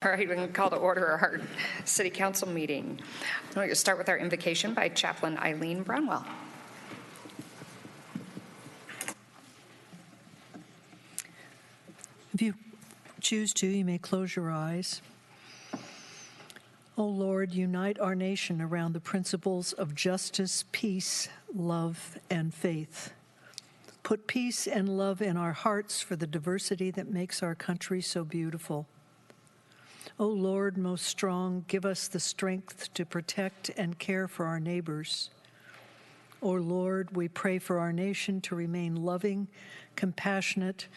All right, we can call to order our City Council meeting. I'm going to start with our invocation by Chaplain Eileen Brownwell. If you choose to, you may close your eyes. O Lord, unite our nation around the principles of justice, peace, love, and faith. Put peace and love in our hearts for the diversity that makes our country so beautiful. O Lord, most strong, give us the strength to protect and care for our neighbors. O Lord, we pray for our nation to remain loving, compassionate,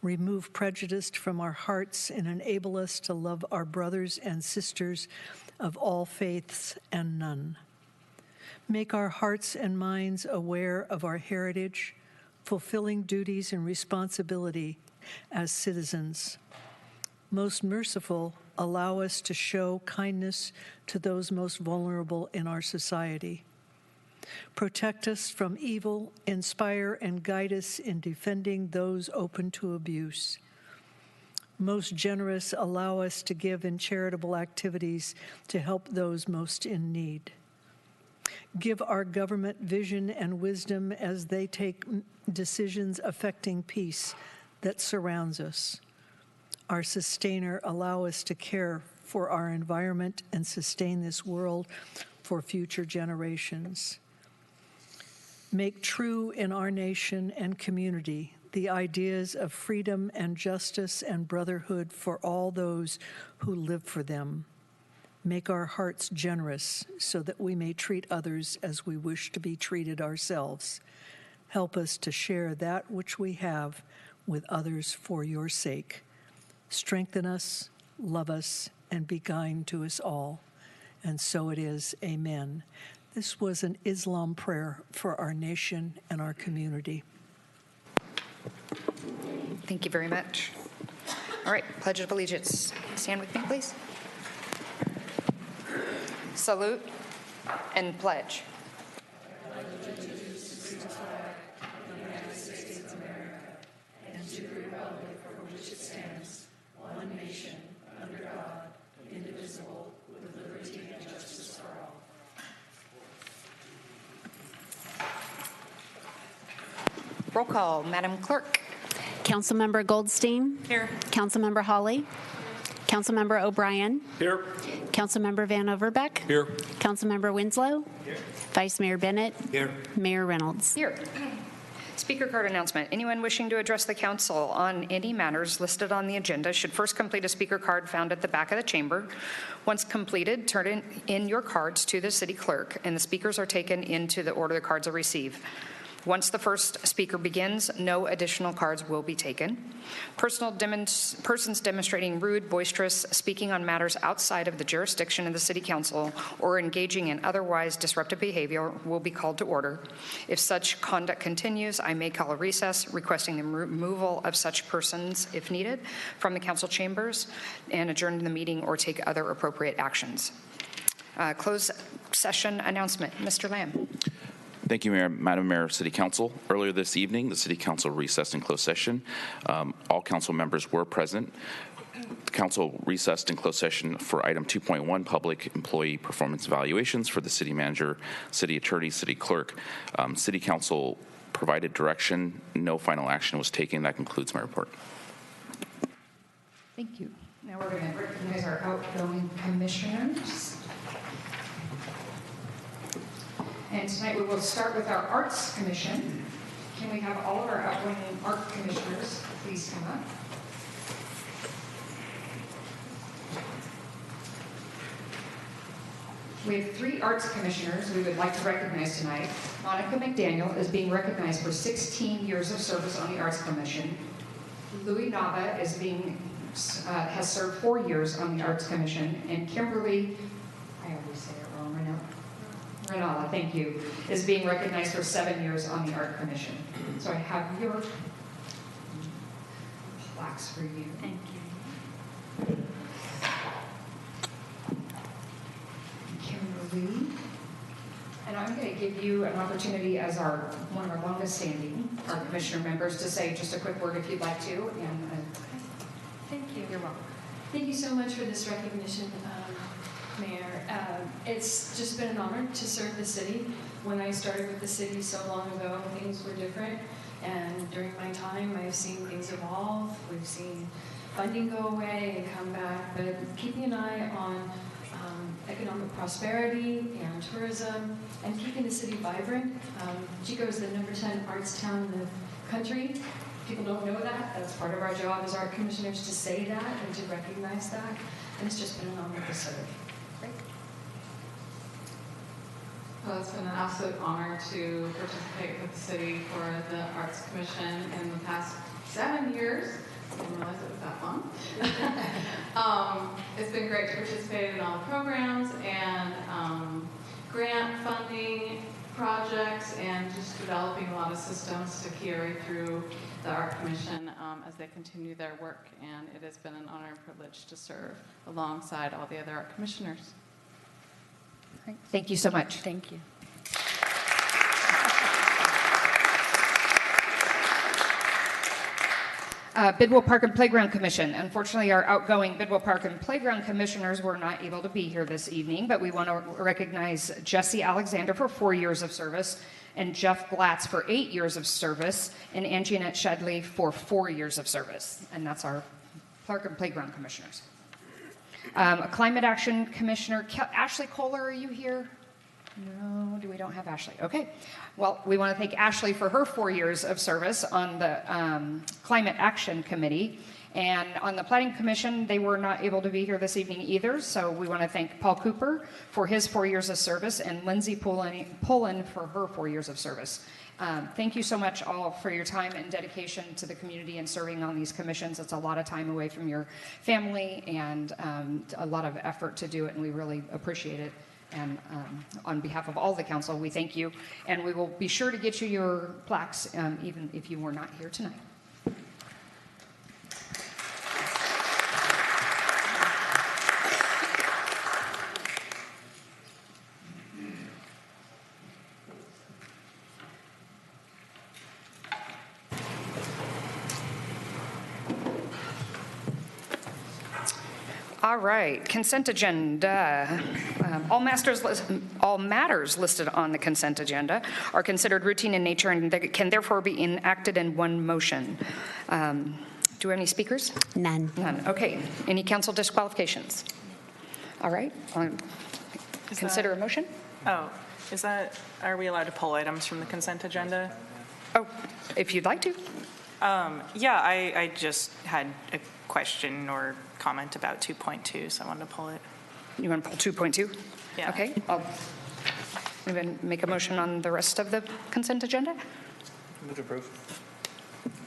remove prejudice from our hearts, and enable us to love our brothers and sisters of all faiths and none. Make our hearts and minds aware of our heritage, fulfilling duties and responsibility as citizens. Most merciful, allow us to show kindness to those most vulnerable in our society. Protect us from evil, inspire and guide us in defending those open to abuse. Most generous, allow us to give in charitable activities to help those most in need. Give our government vision and wisdom as they take decisions affecting peace that surrounds us. Our sustainer, allow us to care for our environment and sustain this world for future generations. Make true in our nation and community the ideas of freedom and justice and brotherhood for all those who live for them. Make our hearts generous so that we may treat others as we wish to be treated ourselves. Help us to share that which we have with others for your sake. Strengthen us, love us, and be kind to us all. And so it is. Amen. This was an Islam prayer for our nation and our community. Thank you very much. All right, Pledge of Allegiance. Stand with me, please. Salute and pledge. Roll call, Madam Clerk. Councilmember Goldstein. Here. Councilmember Hawley. Councilmember O'Brien. Here. Councilmember Van Overbeck. Here. Councilmember Winslow. Here. Vice Mayor Bennett. Here. Mayor Reynolds. Here. Speaker card announcement. Anyone wishing to address the council on any matters listed on the agenda should first complete a speaker card found at the back of the chamber. Once completed, turn in your cards to the city clerk, and the speakers are taken into the order the cards are received. Once the first speaker begins, no additional cards will be taken. Persons demonstrating rude, boisterous, speaking on matters outside of the jurisdiction of the City Council, or engaging in otherwise disruptive behavior will be called to order. If such conduct continues, I may call a recess, requesting the removal of such persons, if needed, from the council chambers, and adjourn the meeting or take other appropriate actions. Closed session announcement. Mr. Lamb. Thank you, Madam Mayor, City Council. Earlier this evening, the City Council recessed in closed session. All council members were present. The council recessed in closed session for item 2.1, public employee performance evaluations for the city manager, city attorney, city clerk. City Council provided direction. No final action was taken. That concludes my report. Thank you. Now we're going to recognize our outgoing commissioners. And tonight we will start with our Arts Commission. Can we have all of our outgoing art commissioners please come up? We have 3 arts commissioners we would like to recognize tonight. Monica McDaniel is being recognized for 16 years of service on the Arts Commission. Louis Nava is has served 4 years on the Arts Commission, and Kimberly, I always say it wrong, Renala, thank you, is being recognized for 7 years on the Art Commission. So I have your plaques for you. Thank you. Kimberly. And I'm going to give you an opportunity as one of our longest standing art commissioner members to say just a quick word if you'd like to. And Thank you. You're welcome. Thank you so much for this recognition, Mayor. It's just been an honor to serve the city. When I started with the city so long ago, things were different. And during my time, I've seen things evolve. We've seen funding go away and come back. But keeping an eye on economic prosperity and tourism and keeping the city vibrant. Chico is the #10 arts town in the country. People don't know that. That's part of our job as art commissioners to say that and to recognize that. And it's just been an honor to serve. Great. Well, it's been an absolute honor to participate with the city for the Arts Commission in the past 7 years. I didn't realize it was that long. It's been great to participate in all the programs and grant funding projects and just developing a lot of systems to carry through the Art Commission as they continue their work. And it has been an honor and privilege to serve alongside all the other art commissioners. Thank you so much. Thank you. Bidwell Park and Playground Commission. Unfortunately, our outgoing Bidwell Park and Playground Commissioners were not able to be here this evening, but we want to recognize Jesse Alexander for 4 years of service, and Jeff Glatz for 8 years of service, and Anjanette Shedley for 4 years of service. And that's our Park and Playground Commissioners. Climate Action Commissioner, Ashley Kohler, are you here? No, we don't have Ashley. Okay. Well, we want to thank Ashley for her 4 years of service on the Climate Action Committee. And on the Planning Commission, they were not able to be here this evening either. So we want to thank Paul Cooper for his 4 years of service and Lindsay Pullen for her 4 years of service. Thank you so much all for your time and dedication to the community and serving on these commissions. It's a lot of time away from your family and a lot of effort to do it, and we really appreciate it. And on behalf of all the council, we thank you, and we will be sure to get you your plaques even if you were not here tonight. All right, consent agenda. All matters listed on the consent agenda are considered routine in nature and they can therefore be enacted in one motion. Do we have any speakers? None. None. Okay. Any council disqualifications? All right. Consider a motion? Oh, are we allowed to pull items from the consent agenda? Oh, if you'd like to. Yeah, I just had a question or comment about 2.2, so I wanted to pull it. You want to pull 2.2? Yeah. Okay. I'll even make a motion on the rest of the consent agenda. Move to approve.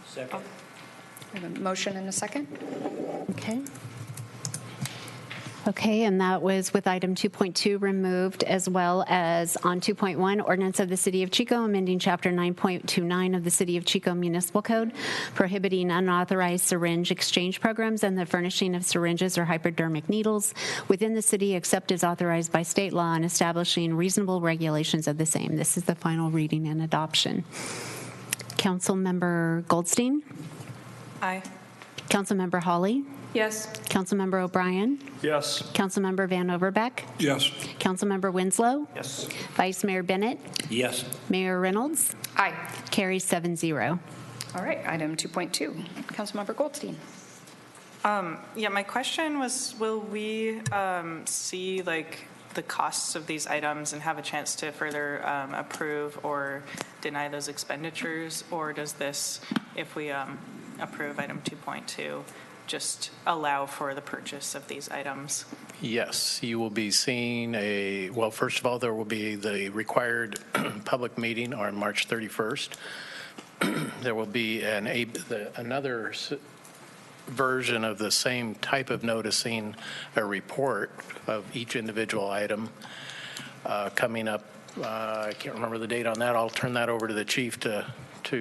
Second. We have a motion and a second. Okay. Okay, and that was with item 2.2 removed, as well as on 2.1, ordinance of the City of Chico amending Chapter 9.29 of the City of Chico Municipal Code, prohibiting unauthorized syringe exchange programs and the furnishing of syringes or hypodermic needles within the city except as authorized by state law and establishing reasonable regulations of the same. This is the final reading and adoption. Councilmember Goldstein? Aye. Councilmember Hawley? Yes. Councilmember O'Brien? Yes. Councilmember Van Overbeck? Yes. Councilmember Winslow? Yes. Vice Mayor Bennett? Yes. Mayor Reynolds? Aye. Carries 7-0. All right. Item 2.2. Councilmember Goldstein. Yeah, my question was, will we see like the costs of these items and have a chance to further approve or deny those expenditures, or does this, if we approve item 2.2, just allow for the purchase of these items? Yes, you will be seeing well, first of all, there will be the required public meeting on March 31st. There will be another version of the same type of noticing, a report of each individual item coming up. I can't remember the date on that. I'll turn that over to the chief to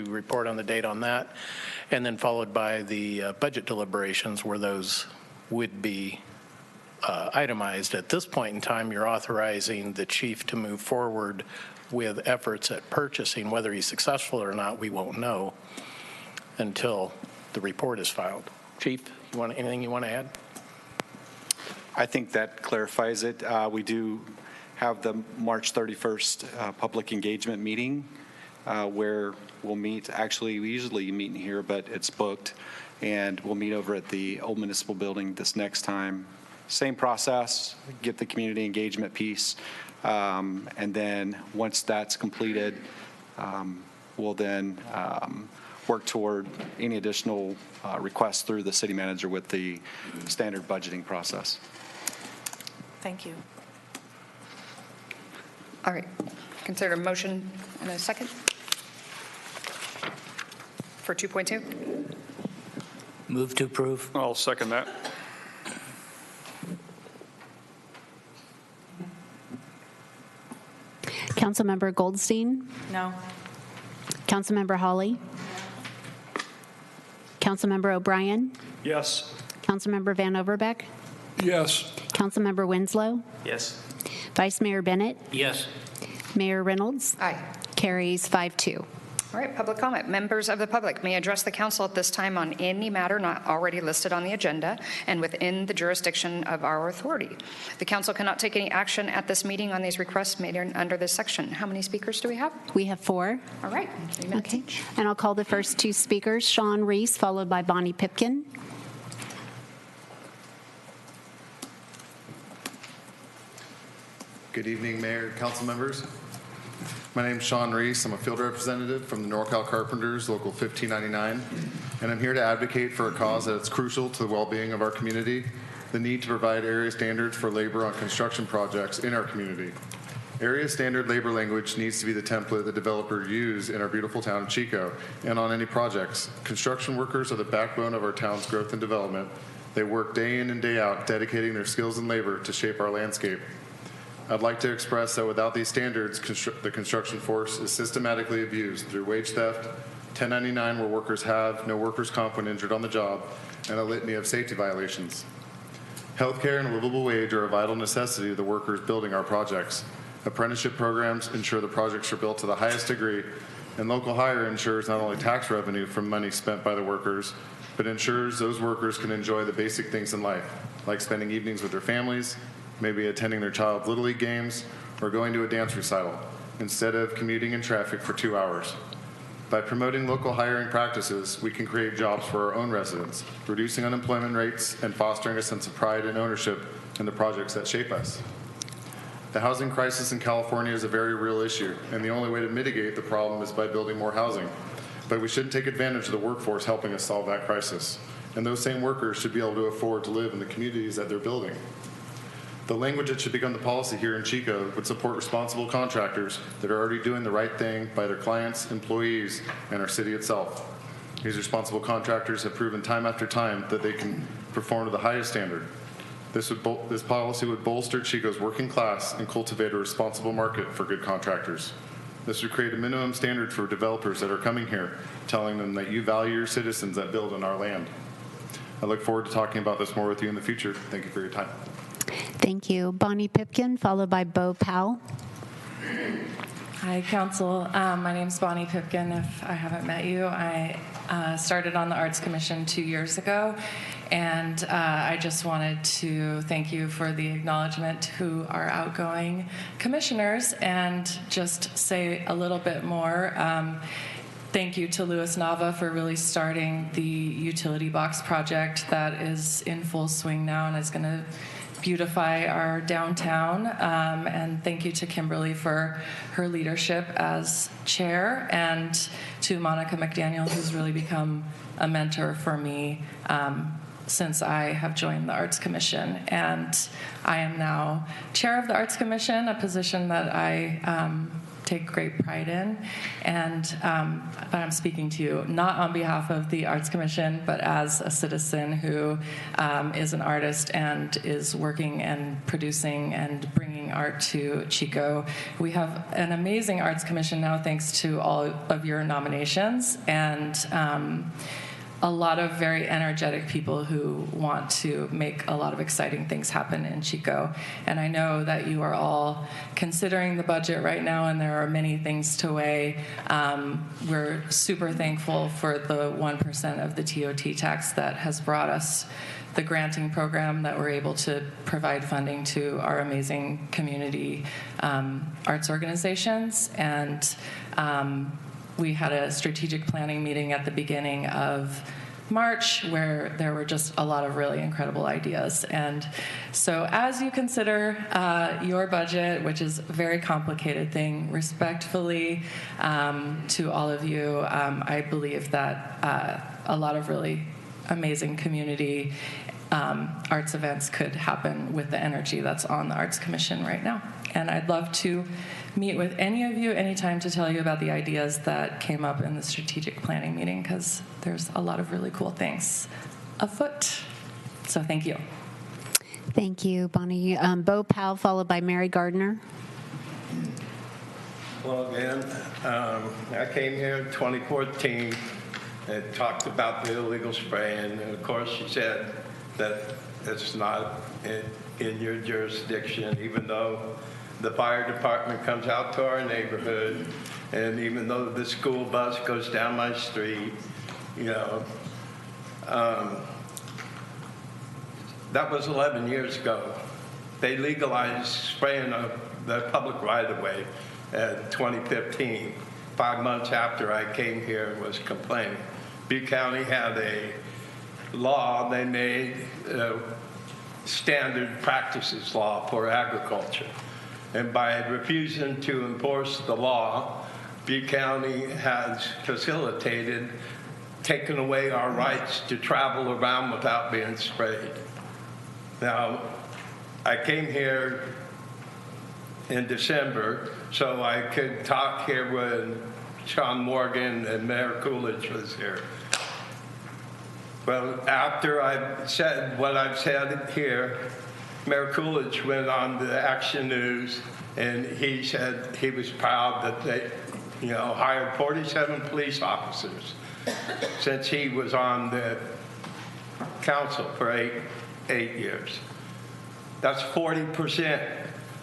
report on the date on that, and then followed by the budget deliberations where those would be itemized. At this point in time, you're authorizing the chief to move forward with efforts at purchasing. Whether he's successful or not, we won't know until the report is filed. Chief, anything you want to add? I think that clarifies it. We do have the March 31st public engagement meeting where we'll meet. Actually, we usually meet in here, but it's booked. And we'll meet over at the Old Municipal Building this next time. Same process, get the community engagement piece. And then once that's completed, we'll then work toward any additional requests through the city manager with the standard budgeting process. Thank you. All right. Consider a motion and a second for 2.2. Move to approve. I'll second that. Councilmember Goldstein? No. Councilmember Hawley? Councilmember O'Brien? Yes. Councilmember Van Overbeck? Yes. Councilmember Winslow? Yes. Vice Mayor Bennett? Yes. Mayor Reynolds? Aye. Carries 5-2. All right, public comment. Members of the public may address the council at this time on any matter not already listed on the agenda and within the jurisdiction of our authority. The council cannot take any action at this meeting on these requests made under this section. How many speakers do we have? We have 4. All right, 3 minutes Okay. each. And I'll call the first 2 speakers, Sean Reese, followed by Bonnie Pipkin. Good evening, Mayor and council members. My name is Sean Reese. I'm a field representative from the NorCal Carpenters, Local 1599, and I'm here to advocate for a cause that is crucial to the well-being of our community, the need to provide area standards for labor on construction projects in our community. Area standard labor language needs to be the template the developers use in our beautiful town of Chico and on any projects. Construction workers are the backbone of our town's growth and development. They work day in and day out, dedicating their skills and labor to shape our landscape. I'd like to express that without these standards, the construction force is systematically abused through wage theft, 1099 where workers have no workers' comp when injured on the job, and a litany of safety violations. Healthcare and a livable wage are a vital necessity of the workers building our projects. Apprenticeship programs ensure the projects are built to the highest degree, and local hire ensures not only tax revenue from money spent by the workers, but ensures those workers can enjoy the basic things in life, like spending evenings with their families, maybe attending their child's Little League games, or going to a dance recital, instead of commuting in traffic for 2 hours. By promoting local hiring practices, we can create jobs for our own residents, reducing unemployment rates and fostering a sense of pride and ownership in the projects that shape us. The housing crisis in California is a very real issue, and the only way to mitigate the problem is by building more housing. But we shouldn't take advantage of the workforce helping us solve that crisis. And those same workers should be able to afford to live in the communities that they're building. The language that should become the policy here in Chico would support responsible contractors that are already doing the right thing by their clients, employees, and our city itself. These responsible contractors have proven time after time that they can perform to the highest standard. This policy would bolster Chico's working class and cultivate a responsible market for good contractors. This would create a minimum standard for developers that are coming here, telling them that you value your citizens that build on our land. I look forward to talking about this more with you in the future. Thank you for your time. Thank you. Bonnie Pipkin, followed by Bo Powell. Hi, Council. My name's Bonnie Pipkin. If I haven't met you, I started on the Arts Commission 2 years ago, and I just wanted to thank you for the acknowledgement to our outgoing commissioners and just say a little bit more. Thank you to Louis Nava for really starting the utility box project that is in full swing now and is going to beautify our downtown. And thank you to Kimberly for her leadership as chair, and to Monica McDaniel, who's really become a mentor for me since I have joined the Arts Commission. And I am now chair of the Arts Commission, a position that I take great pride in. And but I'm speaking to you not on behalf of the Arts Commission, but as a citizen who is an artist and is working and producing and bringing art to Chico. We have an amazing Arts Commission now, thanks to all of your nominations, and a lot of very energetic people who want to make a lot of exciting things happen in Chico. And I know that you are all considering the budget right now, and there are many things to weigh. We're super thankful for the 1% of the TOT tax that has brought us the granting program that we're able to provide funding to our amazing community arts organizations. And we had a strategic planning meeting at the beginning of March where there were just a lot of really incredible ideas. And so as you consider your budget, which is a very complicated thing, respectfully to all of you, I believe that a lot of really amazing community arts events could happen with the energy that's on the Arts Commission right now. And I'd love to meet with any of you anytime to tell you about the ideas that came up in the strategic planning meeting, because there's a lot of really cool things afoot. So thank you. Thank you, Bonnie. Bo Powell, followed by Mary Gardner. Well, again, I came here in 2014 and talked about the illegal spraying. And of course, she said that it's not in your jurisdiction, even though the fire department comes out to our neighborhood, and even though the school bus goes down my street, you know. That was 11 years ago. They legalized spraying the public right-of-way in 2015, 5 months after I came here and was complaining. Butte County had a law they made, standard practices law for agriculture. And by refusing to enforce the law, Butte County has facilitated taking away our rights to travel around without being sprayed. Now, I came here in December so I could talk here when Sean Morgan and Mayor Coolidge was here. Well, after I said what I've said here, Mayor Coolidge went on the Action News, and he said he was proud that they, hired 47 police officers since he was on the council for eight years. That's 40%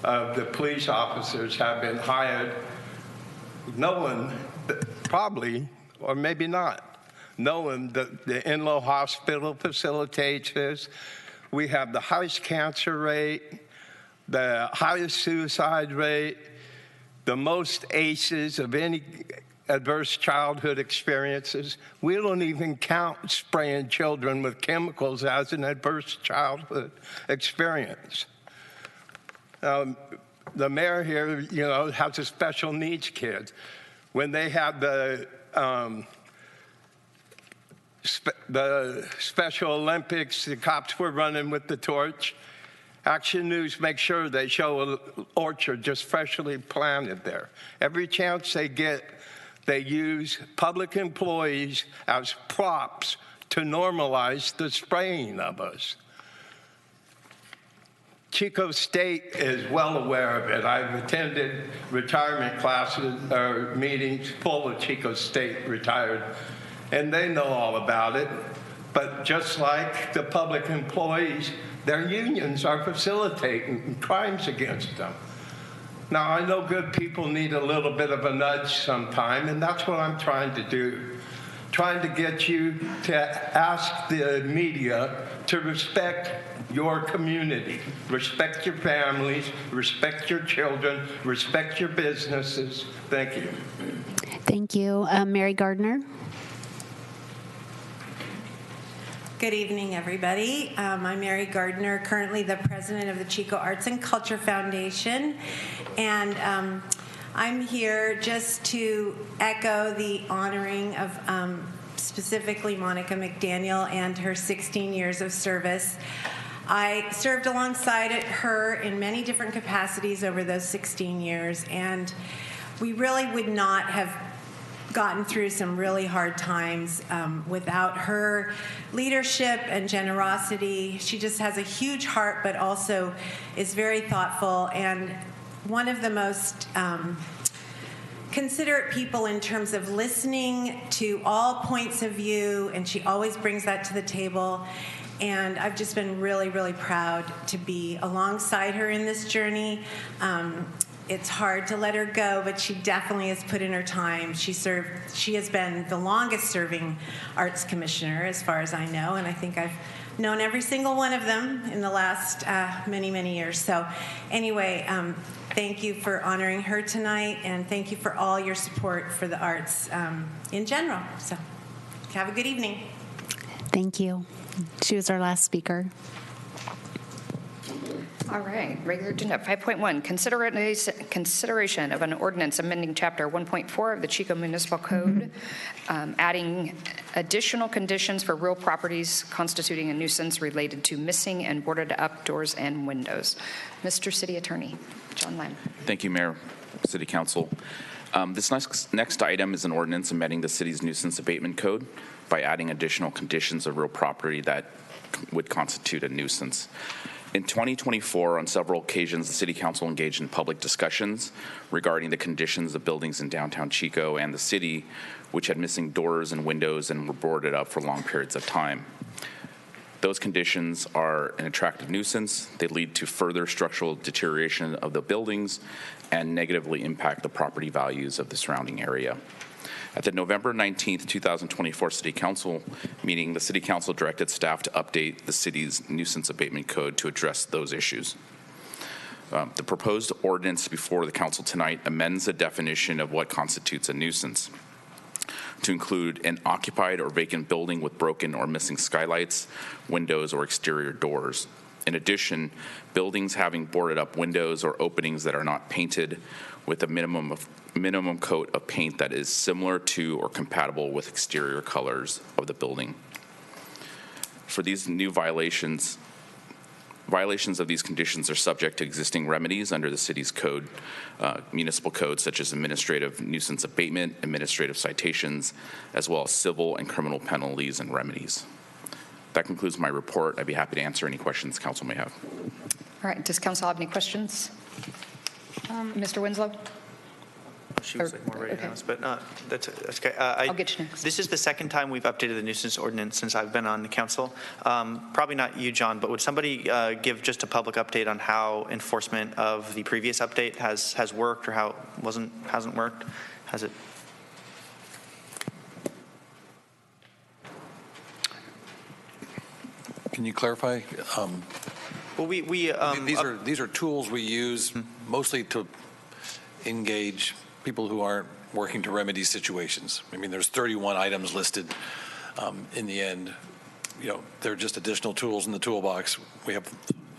of the police officers have been hired, knowing that probably, or maybe not, knowing that the Enloe Hospital facilitates this. We have the highest cancer rate, the highest suicide rate, the most ACEs of any adverse childhood experiences. We don't even count spraying children with chemicals as an adverse childhood experience. The mayor here, has a special needs kid. When they had the Special Olympics, the cops were running with the torch. Action News makes sure they show an orchard just freshly planted there. Every chance they get, they use public employees as props to normalize the spraying of us. Chico State is well aware of it. I've attended retirement classes or meetings full of Chico State retired, and they know all about it. But just like the public employees, their unions are facilitating crimes against them. Now, I know good people need a little bit of a nudge sometime, and that's what I'm trying to do. Trying to get you to ask the media to respect your community, respect your families, respect your children, respect your businesses. Thank you. Thank you. Mary Gardner. Good evening, everybody. I'm Mary Gardner, currently the president of the Chico Arts and Culture Foundation. And I'm here just to echo the honoring of specifically Monica McDaniel and her 16 years of service. I served alongside her in many different capacities over those 16 years, and we really would not have gotten through some really hard times without her leadership and generosity. She just has a huge heart, but also is very thoughtful and one of the most considerate people in terms of listening to all points of view, and she always brings that to the table. And I've just been really, really proud to be alongside her in this journey. It's hard to let her go, but she definitely has put in her time. She has been the longest serving arts commissioner, as far as I know, and I think I've known every single one of them in the last many, many years. So anyway, thank you for honoring her tonight, and thank you for all your support for the arts in general. So have a good evening. Thank you. She was our last speaker. All right, regular agenda. 5.1, consideration of an ordinance amending Chapter 1.4 of the Chico Municipal Code, adding additional conditions for real properties constituting a nuisance related to missing and boarded up doors and windows. Mr. City Attorney, John Lamb. Thank you, Mayor, City Council. This next item is an ordinance amending the city's nuisance abatement code by adding additional conditions of real property that would constitute a nuisance. In 2024, on several occasions, the City Council engaged in public discussions regarding the conditions of buildings in downtown Chico and the city, which had missing doors and windows and were boarded up for long periods of time. Those conditions are an attractive nuisance. They lead to further structural deterioration of the buildings and negatively impact the property values of the surrounding area. At the November 19th, 2024 City Council meeting, the City Council directed staff to update the city's nuisance abatement code to address those issues. The proposed ordinance before the council tonight amends the definition of what constitutes a nuisance to include an occupied or vacant building with broken or missing skylights, windows, or exterior doors. In addition, buildings having boarded up windows or openings that are not painted with a minimum coat of paint that is similar to or compatible with exterior colors of the building. For these new violations of these conditions are subject to existing remedies under the city's code, municipal code, such as administrative nuisance abatement, administrative citations, as well as civil and criminal penalties and remedies. That concludes my report. I'd be happy to answer any questions council may have. All right, does council have any questions? Mr. Winslow? She was more ready than us, but that's okay. I'll get you next. This is the second time we've updated the nuisance ordinance since I've been on the council. Probably not you, John, but would somebody give just a public update on how enforcement of the previous update has worked, or how it hasn't worked? Has it? Can you clarify? Well, these are tools we use mostly to engage people who aren't working to remedy situations. I mean, there's 31 items listed. In the end, they're just additional tools in the toolbox. We have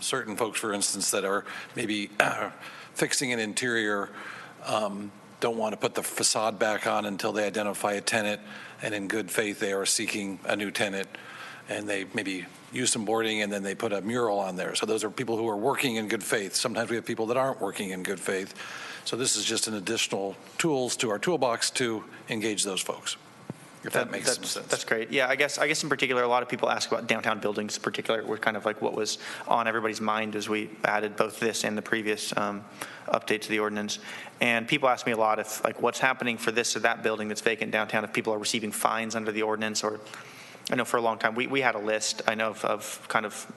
certain folks, for instance, that are maybe fixing an interior, don't want to put the facade back on until they identify a tenant, and in good faith they are seeking a new tenant, and they maybe use some boarding and then they put a mural on there. So those are people who are working in good faith. Sometimes we have people that aren't working in good faith. So this is just an additional tools to our toolbox to engage those folks, if that makes some sense. That's great. Yeah, I guess in particular, a lot of people ask about downtown buildings in particular. We're kind of like what was on everybody's mind as we added both this and the previous update to the ordinance. And people ask me a lot if, like, what's happening for this or that building that's vacant downtown, if people are receiving fines under the ordinance. Or I know for a long time we had a list, I know, of kind of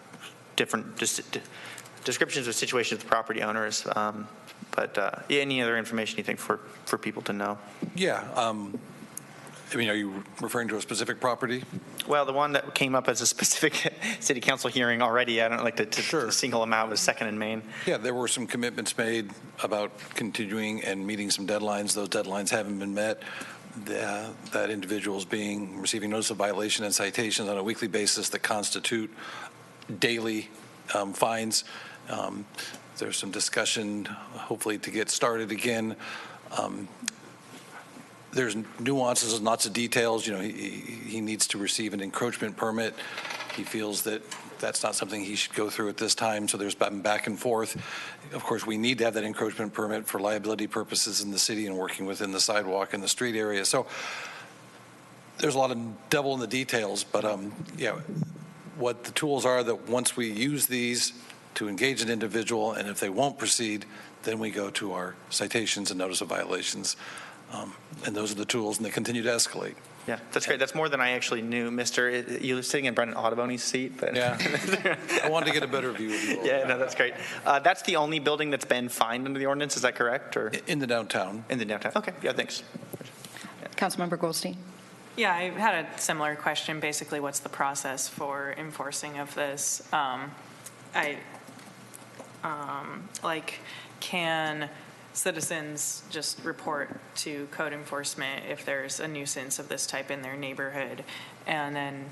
different descriptions of situations with property owners. But any other information you think for people to know? Yeah. I mean, are you referring to a specific property? Well, the one that came up as a specific city council hearing already, I don't like to single them out, was Second and Main. Yeah, there were some commitments made about continuing and meeting some deadlines. Those deadlines haven't been met. That individuals receiving notice of violation and citations on a weekly basis that constitute daily fines. There's some discussion, hopefully, to get started again. There's nuances and lots of details. He needs to receive an encroachment permit. He feels that that's not something he should go through at this time, so there's been back and forth. Of course, we need to have that encroachment permit for liability purposes in the city and working within the sidewalk and the street area. So there's a lot of devil in the details, but what the tools are that once we use these to engage an individual, and if they won't proceed, then we go to our citations and notice of violations. And those are the tools, and they continue to escalate. Yeah, that's great. That's more than I actually knew, Mr. You were sitting in Brendan Auduboni's seat. But yeah, I wanted to get a better view of you all. Yeah, no, that's great. That's the only building that's been fined under the ordinance, is that correct? Or in the downtown. In the downtown. Okay, yeah, thanks. Councilmember Goldstein. Yeah, I had a similar question. Basically, what's the process for enforcing of this? Can citizens just report to code enforcement if there's a nuisance of this type in their neighborhood, and then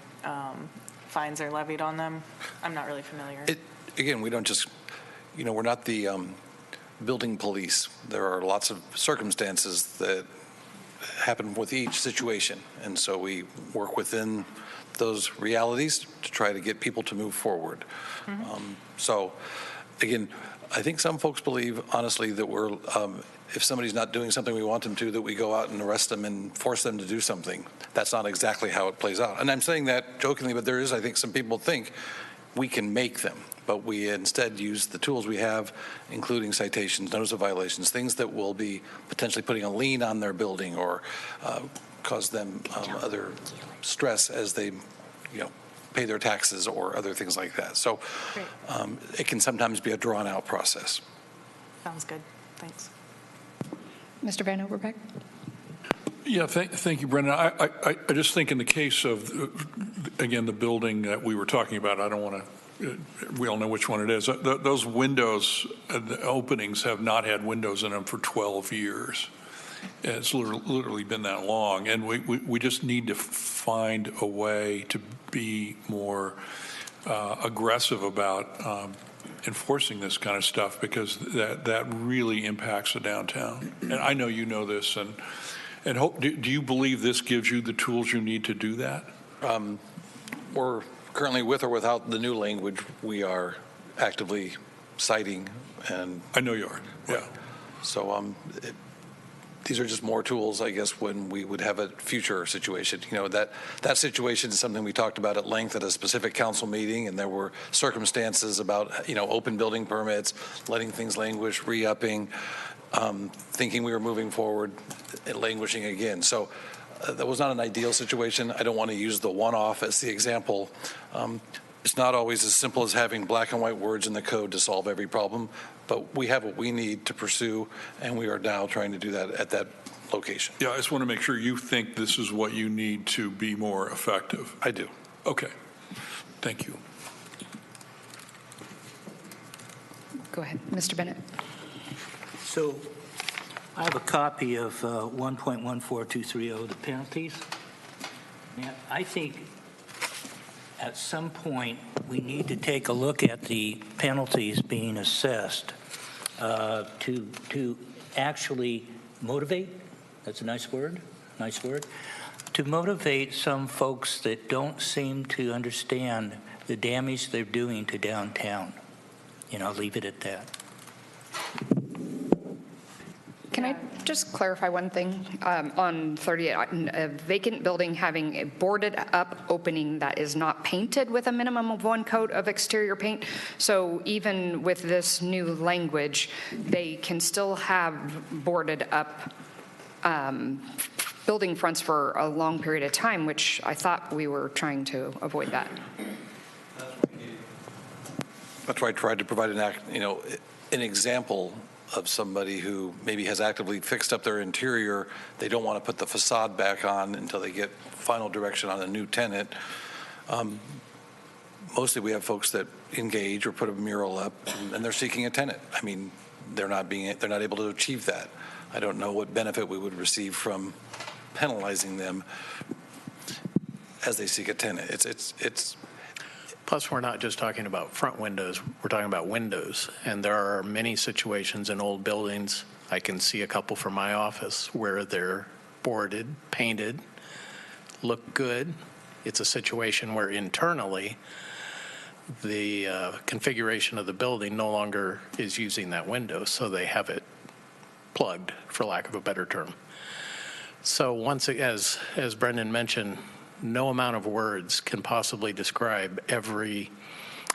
fines are levied on them? I'm not really familiar. Again, we don't just, we're not the building police. There are lots of circumstances that happen with each situation, and so we work within those realities to try to get people to move forward. So, again, I think some folks believe, honestly, that we're, if somebody's not doing something we want them to, that we go out and arrest them and force them to do something. That's not exactly how it plays out. And I'm saying that jokingly, but there is, I think, some people think we can make them, but we instead use the tools we have, including citations, notice of violations, things that will be potentially putting a lien on their building or cause them other stress as they, pay their taxes or other things like that. So it can sometimes be a drawn-out process. Sounds good. Thanks. Mr. Van Overbeck? Yeah, thank you, Brendan. I just think in the case of, again, the building that we were talking about, I don't want to, we all know which one it is. Those windows, the openings have not had windows in them for 12 years. It's literally been that long, and we just need to find a way to be more aggressive about enforcing this kind of stuff, because that really impacts the downtown. And I know you know this, and hope, do you believe this gives you the tools you need to do that? We're currently, with or without the new language, we are actively citing, and I know you are. Yeah. So these are just more tools, I guess, when we would have a future situation. That situation is something we talked about at length at a specific council meeting, and there were circumstances about, open building permits, letting things languish, re-upping, thinking we were moving forward, and languishing again. So that was not an ideal situation. I don't want to use the one-off as the example. It's not always as simple as having black and white words in the code to solve every problem, but we have what we need to pursue, and we are now trying to do that at that location. Yeah, I just want to make sure you think this is what you need to be more effective. I do. Okay. Thank you. Go ahead, Mr. Bennett. So I have a copy of 1.14230, the penalties. And I think at some point we need to take a look at the penalties being assessed to actually motivate. That's a nice word, to motivate some folks that don't seem to understand the damage they're doing to downtown. I'll leave it at that. Can I just clarify one thing? On 38, a vacant building having a boarded up opening that is not painted with a minimum of 1 coat of exterior paint. So even with this new language, they can still have boarded up building fronts for a long period of time, which I thought we were trying to avoid that. That's why I tried to provide an example of somebody who maybe has actively fixed up their interior. They don't want to put the facade back on until they get final direction on a new tenant. Mostly we have folks that engage or put a mural up, and they're seeking a tenant. I mean, they're not able to achieve that. I don't know what benefit we would receive from penalizing them as they seek a tenant. It's Plus, we're not just talking about front windows, we're talking about windows. And there are many situations in old buildings, I can see a couple from my office, where they're boarded, painted, look good. It's a situation where internally, the configuration of the building no longer is using that window, so they have it plugged, for lack of a better term. So once, as Brendan mentioned, no amount of words can possibly describe every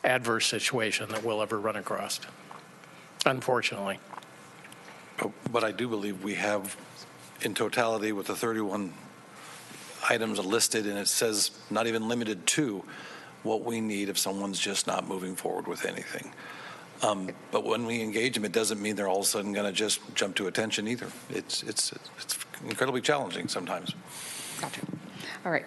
adverse situation that we'll ever run across, unfortunately. But I do believe we have, in totality, with the 31 items listed, and it says not even limited to what we need if someone's just not moving forward with anything. But when we engage them, it doesn't mean they're all of a sudden going to just jump to attention either. It's incredibly challenging sometimes. Gotcha. All right.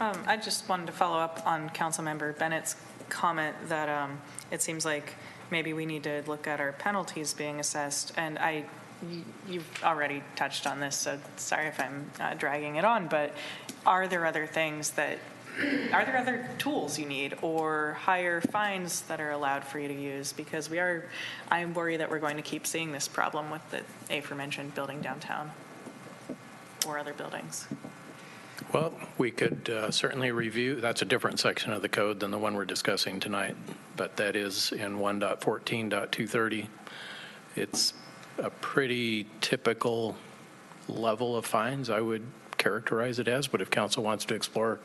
I just wanted to follow up on Councilmember Bennett's comment that it seems like maybe we need to look at our penalties being assessed. And you've already touched on this, so sorry if I'm dragging it on, but are there other tools you need or higher fines that are allowed for you to use? Because I'm worried that we're going to keep seeing this problem with the aforementioned building downtown or other buildings. Well, we could certainly review, that's a different section of the code than the one we're discussing tonight, but that is in 1.14.230. It's a pretty typical level of fines, I would characterize it as, but if council wants to explore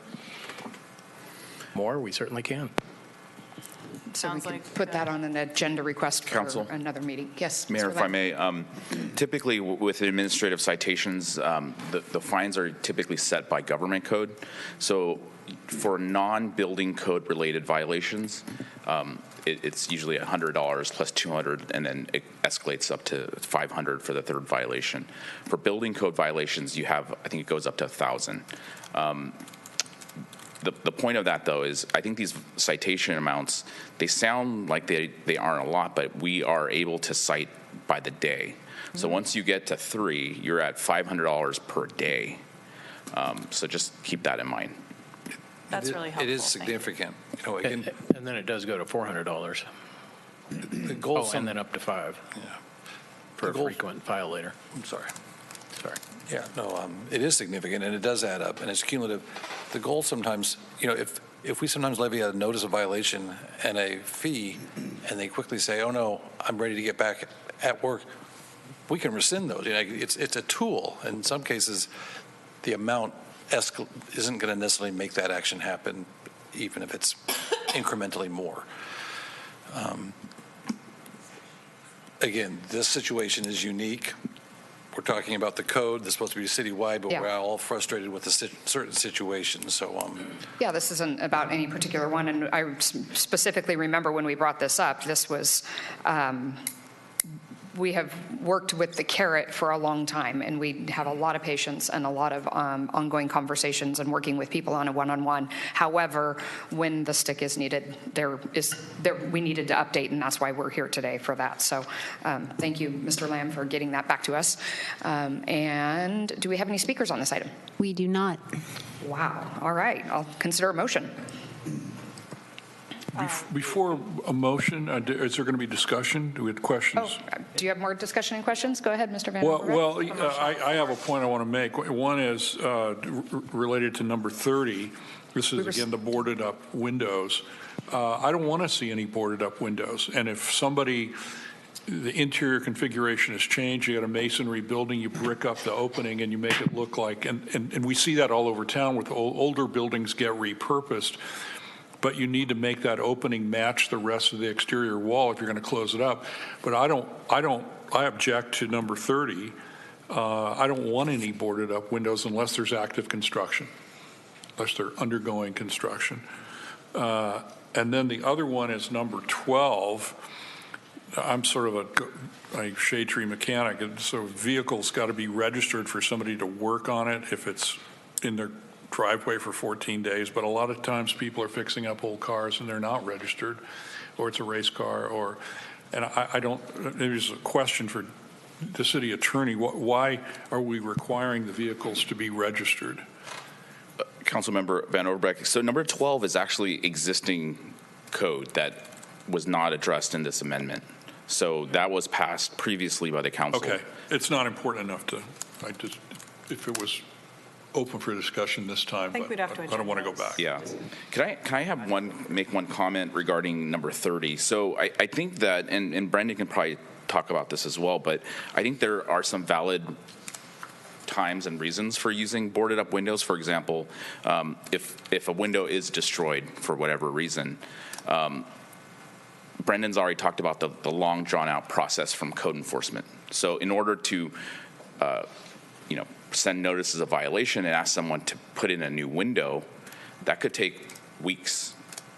more, we certainly can. So we can put that on an agenda request for Council. another meeting. Yes, Mayor, Mr. if I may, typically with administrative citations, the fines are typically set by government code. So for non-building code related violations, it's usually $100 plus $200, and then it escalates up to $500 for the third violation. For building code violations, I think it goes up to $1,000. The point of that, though, is I think these citation amounts, they sound like they aren't a lot, but we are able to cite by the day. So once you get to 3, you're at $500 per day. So just keep that in mind. That's really helpful. It is significant. And then it does go to $400. The goal and then up to $5 for a frequent violator. I'm sorry. Yeah, no, it is significant, and it does add up, and it's cumulative. The goal sometimes, if we sometimes levy a notice of violation and a fee, and they quickly say, oh, no, I'm ready to get back at work, we can rescind those. It's a tool. In some cases, the amount isn't going to necessarily make that action happen, even if it's incrementally more. Again, this situation is unique. We're talking about the code that's supposed to be citywide, but we're all frustrated with the certain situations. So, yeah, this isn't about any particular one. And I specifically remember when we brought this up, this was, we have worked with the carrot for a long time, and we have a lot of patience and a lot of ongoing conversations and working with people on a one-on-one. However, when the stick is needed, we needed to update, and that's why we're here today for that. So thank you, Mr. Lamb, for getting that back to us. And do we have any speakers on this item? We do not. Wow. All right. I'll consider a motion. Before a motion, is there going to be discussion? Do we have questions? Do you have more discussion and questions? Go ahead, Mr. Van Well, I have a point I want to make. One is related to number 30. This is, again, the boarded up windows. I don't want to see any boarded up windows. And if the interior configuration has changed, you got a masonry building, you brick up the opening and you make it look like, and we see that all over town with older buildings get repurposed. But you need to make that opening match the rest of the exterior wall if you're going to close it up. But I object to number 30. I don't want any boarded up windows unless there's active construction, unless they're undergoing construction. And then the other one is number 12. I'm sort of a shade tree mechanic, and so vehicles got to be registered for somebody to work on it if it's in their driveway for 14 days, but a lot of times people are fixing up old cars and they're not registered, or it's a race car, and I don't, there's a question for the city attorney, why are we requiring the vehicles to be registered? Councilmember Van Overbeck, so number 12 is actually existing code that was not addressed in this amendment. So that was passed previously by the council. Okay, it's not important enough if it was open for discussion this time, I don't want to go back. Yeah. Can I make one comment regarding number 30? So I think that, and Brendan can probably talk about this as well, but I think there are some valid times and reasons for using boarded up windows. For example, if a window is destroyed for whatever reason, Brendan's already talked about the long drawn out process from code enforcement. So in order to send notices of violation and ask someone to put in a new window, that could take weeks.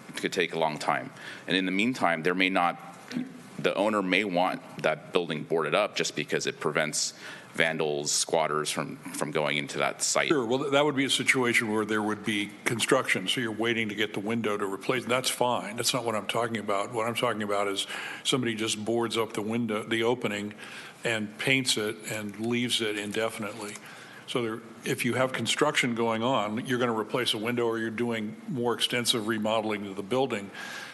It could take a long time. And in the meantime, the owner may want that building boarded up just because it prevents vandals, squatters from going into that site. Sure, well, that would be a situation where there would be construction, so you're waiting to get the window to replace. That's fine. That's not what I'm talking about. What I'm talking about is somebody just boards up the window, the opening, and paints it and leaves it indefinitely. So there, if you have construction going on, you're going to replace a window or you're doing more extensive remodeling to the building,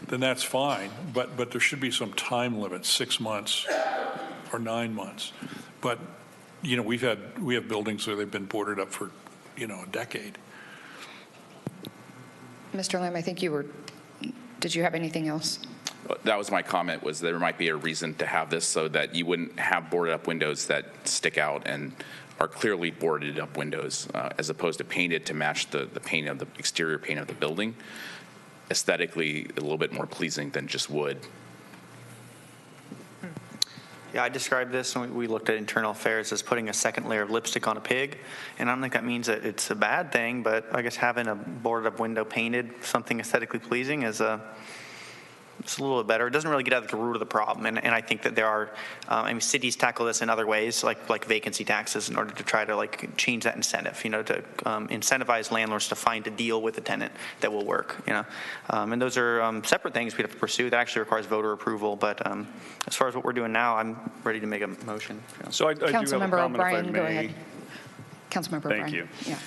then that's fine. But there should be some time limit, 6 months or 9 months. But you know, we have buildings where they've been boarded up for, you know, a decade. Mr. Lamb, I think did you have anything else? That was my comment, was there might be a reason to have this so that you wouldn't have boarded up windows that stick out and are clearly boarded up windows, as opposed to painted to match the paint of the exterior paint of the building. Aesthetically, a little bit more pleasing than just wood. Yeah, I described this when we looked at internal affairs as putting a second layer of lipstick on a pig. And I don't think that means that it's a bad thing, but I guess having a boarded up window painted, something aesthetically pleasing, it's a little bit better. It doesn't really get at the root of the problem. And I think that there are, cities tackle this in other ways, like vacancy taxes, in order to try to like change that incentive, you know, to incentivize landlords to find a deal with a tenant that will work, you know. And those are separate things we'd have to pursue. That actually requires voter approval. But as far as what we're doing now, I'm ready to make a motion. So I do have a Councilmember comment, O'Brien, if I may. go ahead. Councilmember O'Brien. Thank you. Yeah.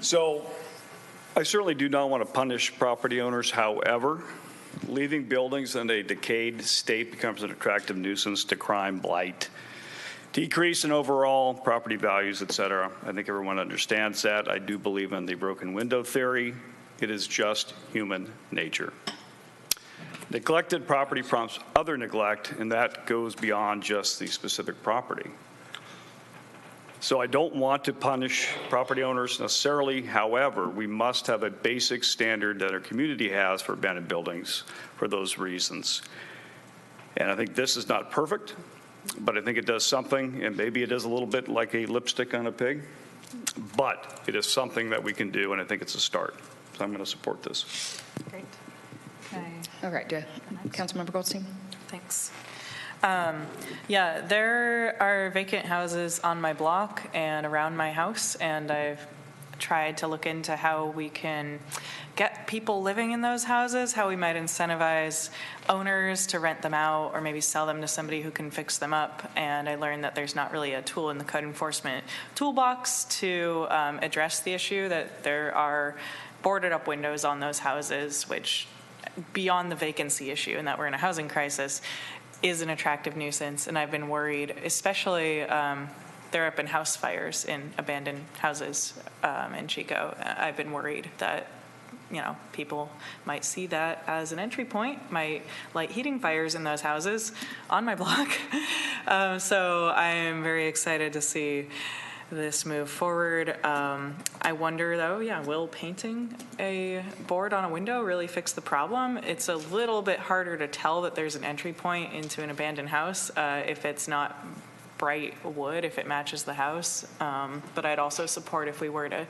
So I certainly do not want to punish property owners. However, leaving buildings in a decayed state becomes an attractive nuisance to crime, blight, decrease in overall property values, et cetera. I think everyone understands that. I do believe in the broken window theory. It is just human nature. Neglected property prompts other neglect, and that goes beyond just the specific property. So I don't want to punish property owners necessarily. However, we must have a basic standard that our community has for abandoned buildings for those reasons. And I think this is not perfect, but I think it does something, and maybe it is a little bit like a lipstick on a pig, but it is something that we can do, and I think it's a start. So I'm going to support this. Great. All right, Councilmember Goldstein. Thanks. Yeah, there are vacant houses on my block and around my house, and I've tried to look into how we can get people living in those houses, how we might incentivize owners to rent them out or maybe sell them to somebody who can fix them up. And I learned that there's not really a tool in the code enforcement toolbox to address the issue, that there are boarded up windows on those houses, which beyond the vacancy issue and that we're in a housing crisis, is an attractive nuisance. And I've been worried, especially there have been house fires in abandoned houses in Chico. I've been worried that, you know, people might see that as an entry point, might light heating fires in those houses on my block. So I am very excited to see this move forward. I wonder though, will painting a board on a window really fix the problem? It's a little bit harder to tell that there's an entry point into an abandoned house if it's not bright wood, if it matches the house. But I'd also support if we were to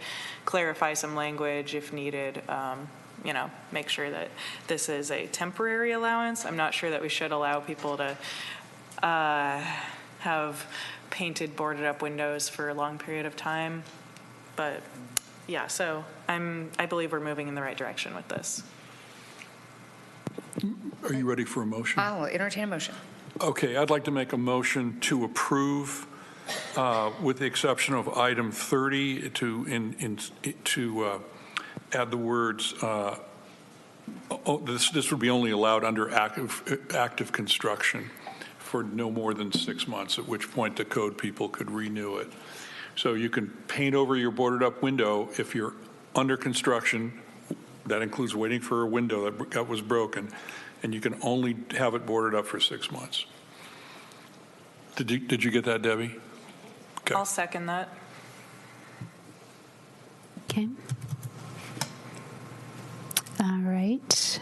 clarify some language if needed, you know, make sure that this is a temporary allowance. I'm not sure that we should allow people to have painted, boarded up windows for a long period of time. But yeah, so I believe we're moving in the right direction with this. Are you ready for a motion? I'll entertain a motion. Okay, I'd like to make a motion to approve, with the exception of item 30, to add the words. This would be only allowed under active construction for no more than 6 months, at which point the code people could renew it. So you can paint over your boarded up window if you're under construction. That includes waiting for a window that was broken, and you can only have it boarded up for 6 months. Did you get that, Debbie? Okay. I'll second that. Okay. All right.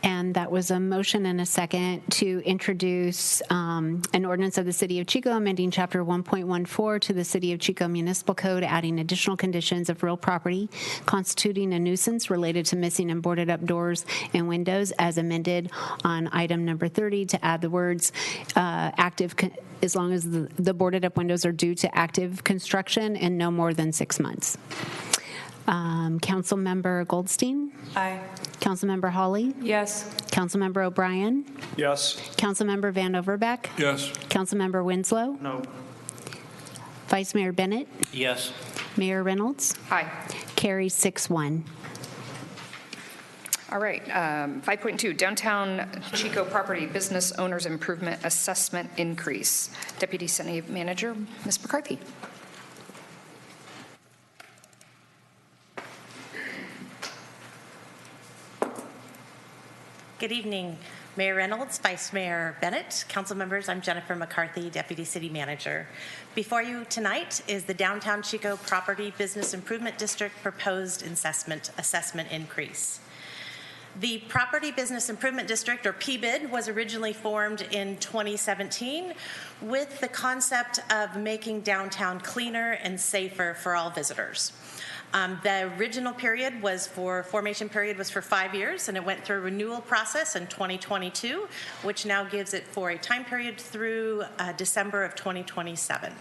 And that was a motion and a second to introduce an ordinance of the City of Chico amending Chapter 1.14 to the City of Chico Municipal Code, adding additional conditions of real property constituting a nuisance related to missing and boarded up doors and windows as amended on item number 30 to add the words active, as long as the boarded up windows are due to active construction and no more than 6 months. Councilmember Goldstein? Aye. Councilmember Hawley? Yes. Councilmember O'Brien? Yes. Councilmember Van Overbeck? Yes. Councilmember Winslow? No. Vice Mayor Bennett? Yes. Mayor Reynolds? Aye. Carries 6-1. All right, 5.2, Downtown Chico Property Business Owners Improvement Assessment Increase. Deputy City Manager, Ms. McCarthy. Good evening, Mayor Reynolds, Vice Mayor Bennett, council members. I'm Jennifer McCarthy, Deputy City Manager. Before you tonight is the Downtown Chico Property Business Improvement District proposed assessment increase. The Property Business Improvement District, or PBID, was originally formed in 2017 with the concept of making downtown cleaner and safer for all visitors. The original formation period was for 5 years, and it went through a renewal process in 2022, which now gives it for a time period through December of 2027.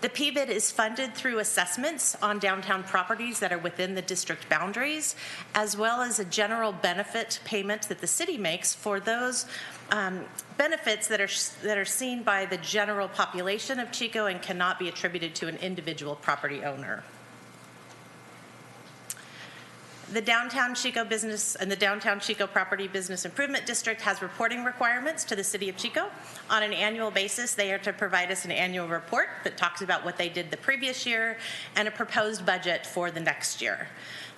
The PBID is funded through assessments on downtown properties that are within the district boundaries, as well as a general benefit payment that the city makes for those benefits that are seen by the general population of Chico and cannot be attributed to an individual property owner. The Downtown Chico Business and the Downtown Chico Property Business Improvement District has reporting requirements to the City of Chico. On an annual basis, they are to provide us an annual report that talks about what they did the previous year and a proposed budget for the next year.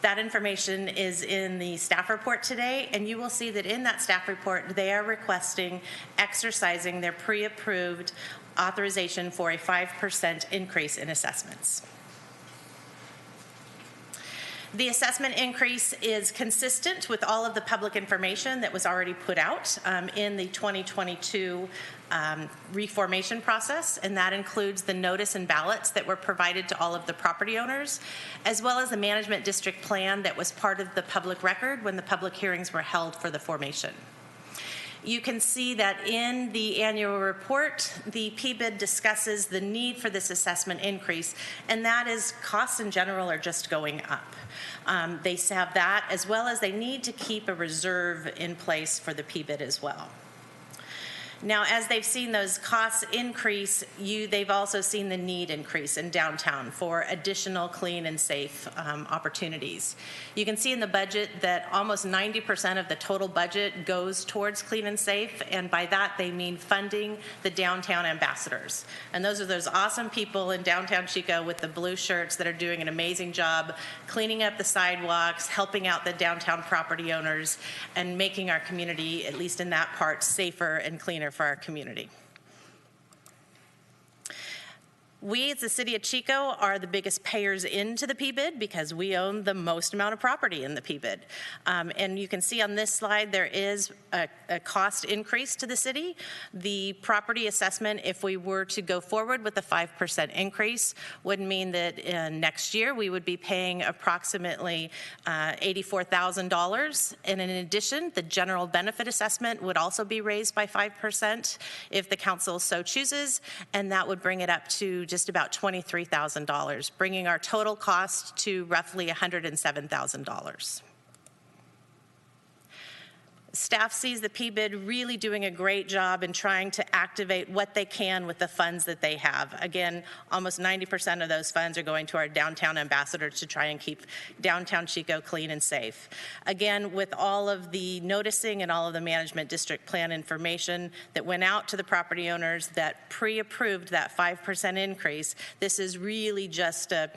That information is in the staff report today, and you will see that in that staff report, they are requesting exercising their pre-approved authorization for a 5% increase in assessments. The assessment increase is consistent with all of the public information that was already put out in the 2022 reformation process, and that includes the notice and ballots that were provided to all of the property owners, as well as the management district plan that was part of the public record when the public hearings were held for the formation. You can see that in the annual report, the PBID discusses the need for this assessment increase, and that is costs in general are just going up. They have that, as well as they need to keep a reserve in place for the PBID as well. Now, as they've seen those costs increase, they've also seen the need increase in downtown for additional clean and safe opportunities. You can see in the budget that almost 90% of the total budget goes towards clean and safe, and by that they mean funding the downtown ambassadors. And those are those awesome people in downtown Chico with the blue shirts that are doing an amazing job cleaning up the sidewalks, helping out the downtown property owners, and making our community, at least in that part, safer and cleaner for our community. We, as the City of Chico, are the biggest payers into the PBID because we own the most amount of property in the PBID. And you can see on this slide there is a cost increase to the city. The property assessment, if we were to go forward with a 5% increase, would mean that next year we would be paying approximately $84,000. And in addition, the general benefit assessment would also be raised by 5% if the council so chooses, and that would bring it up to just about $23,000, bringing our total cost to roughly $107,000. Staff sees the PBID really doing a great job in trying to activate what they can with the funds that they have. Again, almost 90% of those funds are going to our downtown ambassadors to try and keep downtown Chico clean and safe. Again, with all of the noticing and all of the management district plan information that went out to the property owners that pre-approved that 5% increase, this is really just a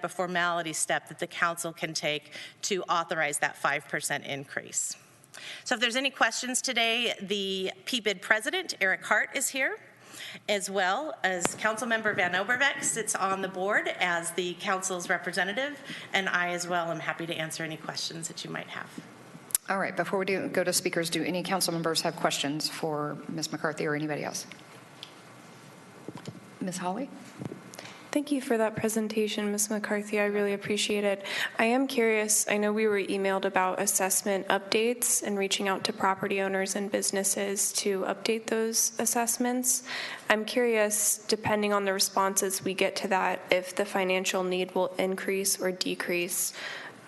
formality step that the council can take to authorize that 5% increase. So if there's any questions today, the PBID president, Eric Hart, is here, as well as Councilmember Van Overbeck sits on the board as the council's representative, and I as well am happy to answer any questions that you might have. All right, before we go to speakers, do any council members have questions for Ms. McCarthy or anybody else? Ms. Hawley? Thank you for that presentation, Ms. McCarthy. I really appreciate it. I am curious, I know we were emailed about assessment updates and reaching out to property owners and businesses to update those assessments. I'm curious, depending on the responses we get to that, if the financial need will increase or decrease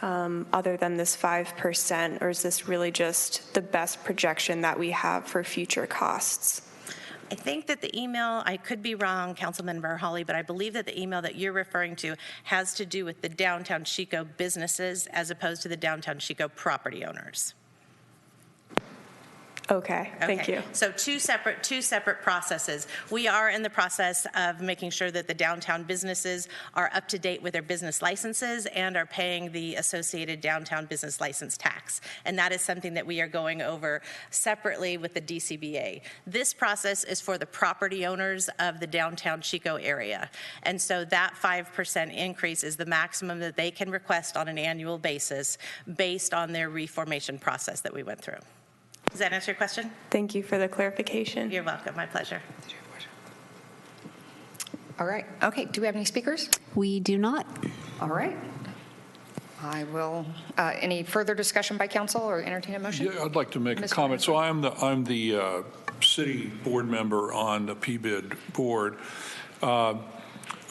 other than this 5%, or is this really just the best projection that we have for future costs? I think that the email, I could be wrong, Councilmember Hawley, but I believe that the email that you're referring to has to do with the downtown Chico businesses as opposed to the downtown Chico property owners. Okay, thank you. So two separate processes. We are in the process of making sure that the downtown businesses are up to date with their business licenses and are paying the associated downtown business license tax. And that is something that we are going over separately with the DCBA. This process is for the property owners of the downtown Chico area. And so that 5% increase is the maximum that they can request on an annual basis based on their reformation process that we went through. Does that answer your question? Thank you for the clarification. You're welcome. My pleasure. All right. Okay. Do we have any speakers? We do not. All right. I will. Any further discussion by council or entertain a motion? Yeah, I'd like to make a comment. So I'm the city board member on the PBID board. I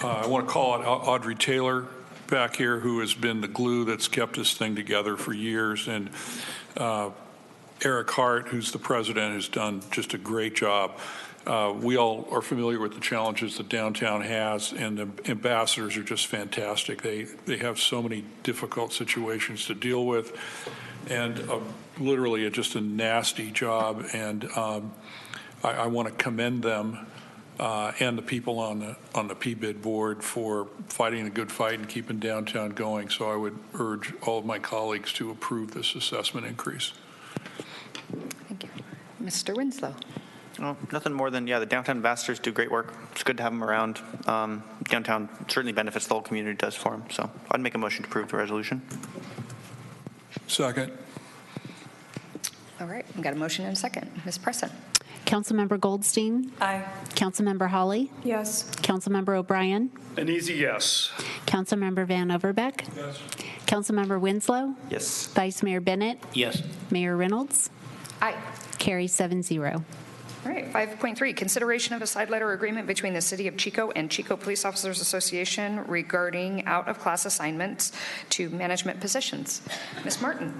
want to call out Audrey Taylor back here, who has been the glue that's kept this thing together for years, and Eric Hart, who's the president, has done just a great job. We all are familiar with the challenges that downtown has, and the ambassadors are just fantastic. They have so many difficult situations to deal with, and literally just a nasty job. And I want to commend them and the people on the PBID board for fighting a good fight and keeping downtown going. So I would urge all of my colleagues to approve this assessment increase. Thank you. Mr. Winslow. Well, nothing more than, the downtown ambassadors do great work. It's good to have them around. Downtown certainly benefits the whole community, does for them. So I'd make a motion to approve the resolution. Second. All right. We've got a motion and a second. Ms. Presson. Councilmember Goldstein? Aye. Councilmember Hawley? Yes. Councilmember O'Brien? An easy yes. Councilmember Van Overbeck? Yes. Councilmember Winslow? Yes. Vice Mayor Bennett? Yes. Mayor Reynolds? Aye. Carries 7-0. All right, 5.3, consideration of a side letter agreement between the City of Chico and Chico Police Officers Association regarding out-of-class assignments to management positions. Ms. Martin.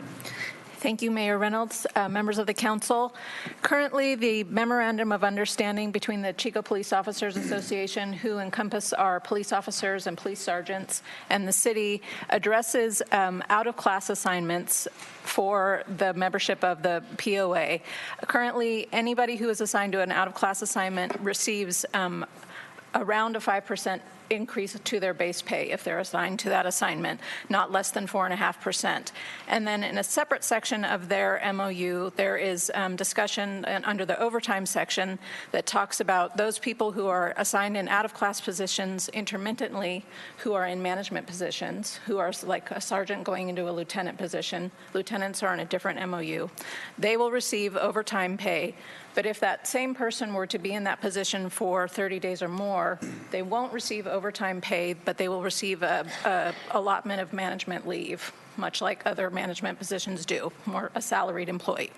Thank you, Mayor Reynolds, members of the council. Currently, the Memorandum of Understanding between the Chico Police Officers Association, who encompass our police officers and police sergeants, and the city addresses out-of-class assignments for the membership of the POA. Currently, anybody who is assigned to an out-of-class assignment receives around a 5% increase to their base pay if they're assigned to that assignment, not less than 4.5%. And then in a separate section of their MOU, there is discussion under the overtime section that talks about those people who are assigned in out-of-class positions intermittently, who are in management positions, who are like a sergeant going into a lieutenant position. Lieutenants are in a different MOU. They will receive overtime pay. But if that same person were to be in that position for 30 days or more, they won't receive overtime pay, but they will receive a allotment of management leave, much like other management positions do, more a salaried employee.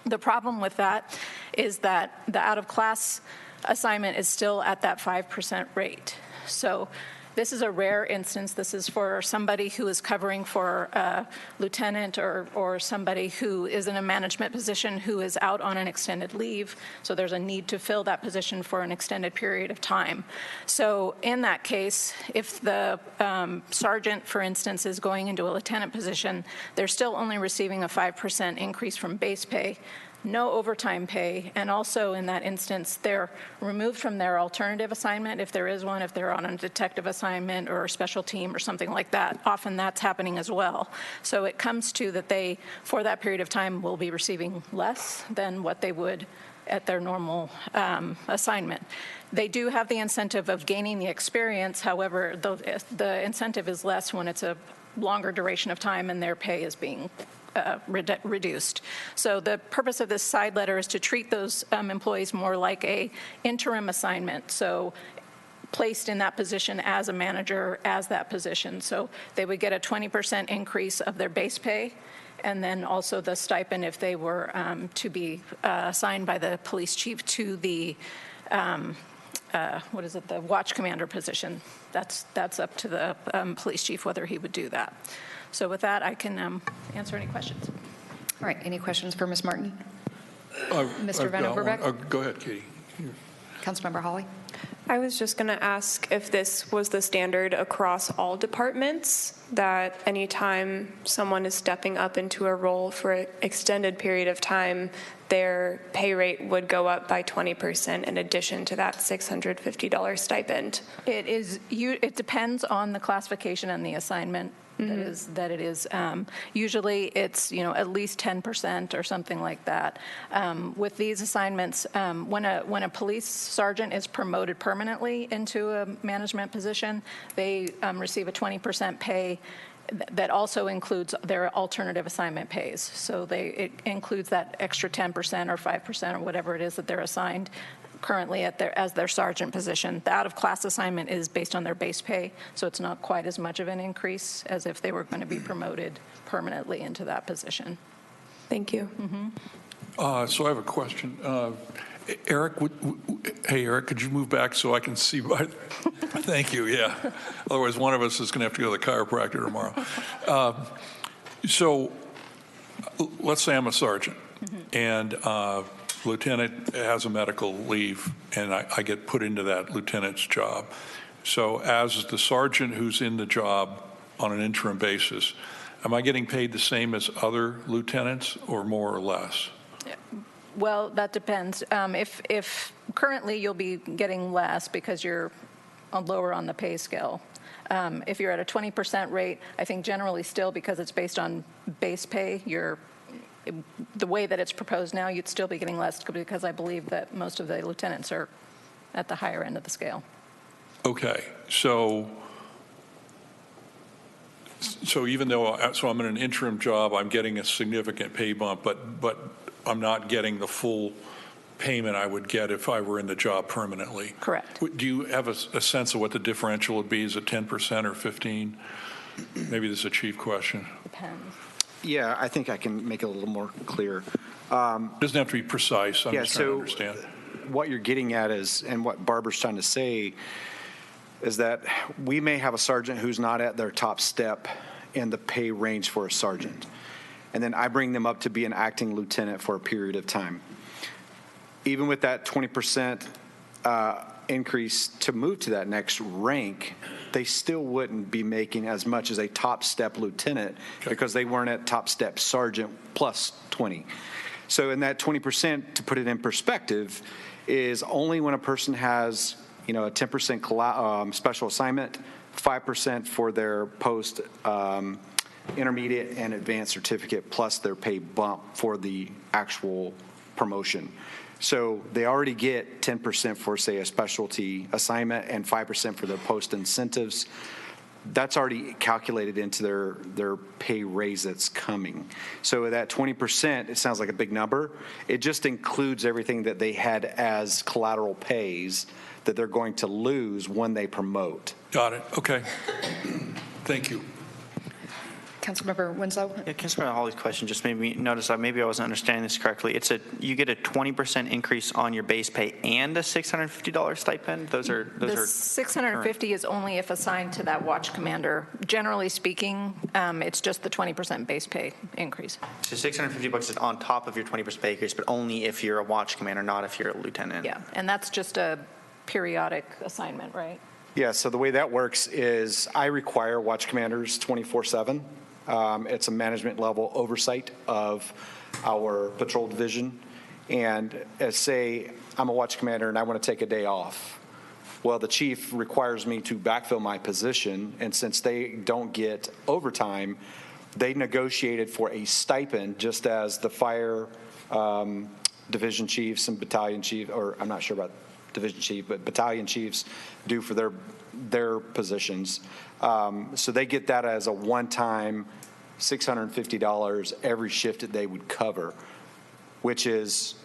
The problem with that is that the out-of-class assignment is still at that 5% rate. So this is a rare instance. This is for somebody who is covering for a lieutenant or somebody who is in a management position who is out on an extended leave. So there's a need to fill that position for an extended period of time. So in that case, if the sergeant, for instance, is going into a lieutenant position, they're still only receiving a 5% increase from base pay, no overtime pay, and also in that instance, they're removed from their alternative assignment, if there is one, if they're on a detective assignment or a special team or something like that. Often that's happening as well. So it comes to that they, for that period of time, will be receiving less than what they would at their normal assignment. They do have the incentive of gaining the experience. However, the incentive is less when it's a longer duration of time and their pay is being reduced. So the purpose of this side letter is to treat those employees more like a interim assignment. So placed in that position as a manager as that position. So they would get a 20% increase of their base pay, and then also the stipend if they were to be assigned by the police chief to the, the watch commander position. That's up to the police chief whether he would do that. So with that, I can answer any questions. All right, any questions for Ms. Martin? Mr. I've Van got one. Overbeck? Go ahead, Katie. Councilmember Hawley? I was just going to ask if this was the standard across all departments, that anytime someone is stepping up into a role for an extended period of time, their pay rate would go up by 20% in addition to that $650 stipend. It depends on the classification and the assignment. That it is. Usually it's, at least 10% or something like that. With these assignments, when a police sergeant is promoted permanently into a management position, they receive a 20% pay that also includes their alternative assignment pays. So it includes that extra 10% or 5% or whatever it is that they're assigned currently as their sergeant position. The out-of-class assignment is based on their base pay, so it's not quite as much of an increase as if they were going to be promoted permanently into that position. Thank you. So I have a question. Eric, hey, Eric, could you move back so I can see? Thank you, yeah. Otherwise, one of us is going to have to go to the chiropractor tomorrow. So let's say I'm a sergeant, and lieutenant has a medical leave, and I get put into that lieutenant's job. So as the sergeant who's in the job on an interim basis, am I getting paid the same as other lieutenants or more or less? Well, that depends. If currently you'll be getting less because you're lower on the pay scale. If you're at a 20% rate, I think generally still, because it's based on base pay, the way that it's proposed now, you'd still be getting less, because I believe that most of the lieutenants are at the higher end of the scale. Okay, so even though I'm in an interim job, I'm getting a significant pay bump, but I'm not getting the full payment I would get if I were in the job permanently. Correct. Do you have a sense of what the differential would be? Is it 10% or 15? Maybe this is a chief question. Depends. Yeah, I think I can make it a little more clear. Doesn't have to be precise. I'm just trying to understand. What you're getting at is, and what Barbara's trying to say, is that we may have a sergeant who's not at their top step in the pay range for a sergeant. And then I bring them up to be an acting lieutenant for a period of time. Even with that 20% increase to move to that next rank, they still wouldn't be making as much as a top step lieutenant because they weren't at top step sergeant plus 20. So in that 20%, to put it in perspective, is only when a person has, a 10% special assignment, 5% for their post intermediate and advanced certificate, plus their pay bump for the actual promotion. So they already get 10% for, say, a specialty assignment and 5% for their post incentives. That's already calculated into their pay raise that's coming. So that 20%, it sounds like a big number. It just includes everything that they had as collateral pays that they're going to lose when they promote. Got it. Okay. Thank you. Councilmember Winslow? Yeah, Councilmember Hawley's question just made me notice that maybe I wasn't understanding this correctly. You get a 20% increase on your base pay and a $650 stipend? Those are The $650 is only if assigned to that watch commander. Generally speaking, it's just the 20% base pay increase. So $650 is on top of your 20% pay increase, but only if you're a watch commander, not if you're a lieutenant. Yeah, and that's just a periodic assignment, right? Yeah, so the way that works is I require watch commanders 24/7. It's a management level oversight of our patrol division. And say I'm a watch commander and I want to take a day off. Well, the chief requires me to backfill my position. And since they don't get overtime, they negotiated for a stipend just as the fire division chiefs and battalion chief, or I'm not sure about division chief, but battalion chiefs do for their positions. So they get that as a one-time $650 every shift that they would cover, which is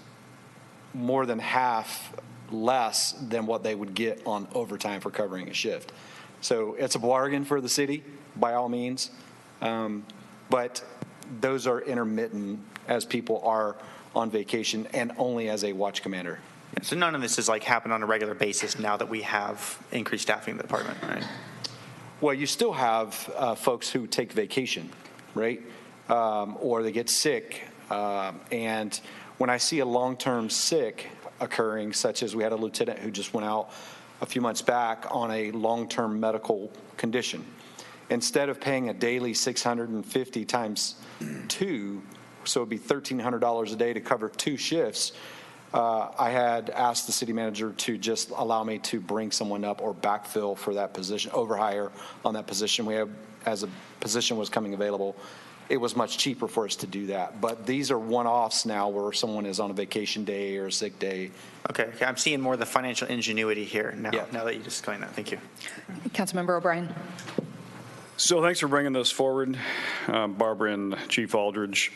more than half less than what they would get on overtime for covering a shift. So it's a bargain for the city, by all means, but those are intermittent as people are on vacation and only as a watch commander. So none of this is like happen on a regular basis now that we have increased staffing in the department, right? Well, you still have folks who take vacation, right? Or they get sick. And when I see a long-term sick occurring, such as we had a lieutenant who just went out a few months back on a long-term medical condition, instead of paying a daily $650 times 2, so it'd be $1,300 a day to cover 2 shifts, I had asked the city manager to just allow me to bring someone up or backfill for that position, overhire on that position. We have, as a position was coming available, it was much cheaper for us to do that. But these are one-offs now where someone is on a vacation day or a sick day. Okay, I'm seeing more of the financial ingenuity here now, now that you just explained that. Thank you. Councilmember O'Brien. So thanks for bringing this forward, Barbara and Chief Aldridge.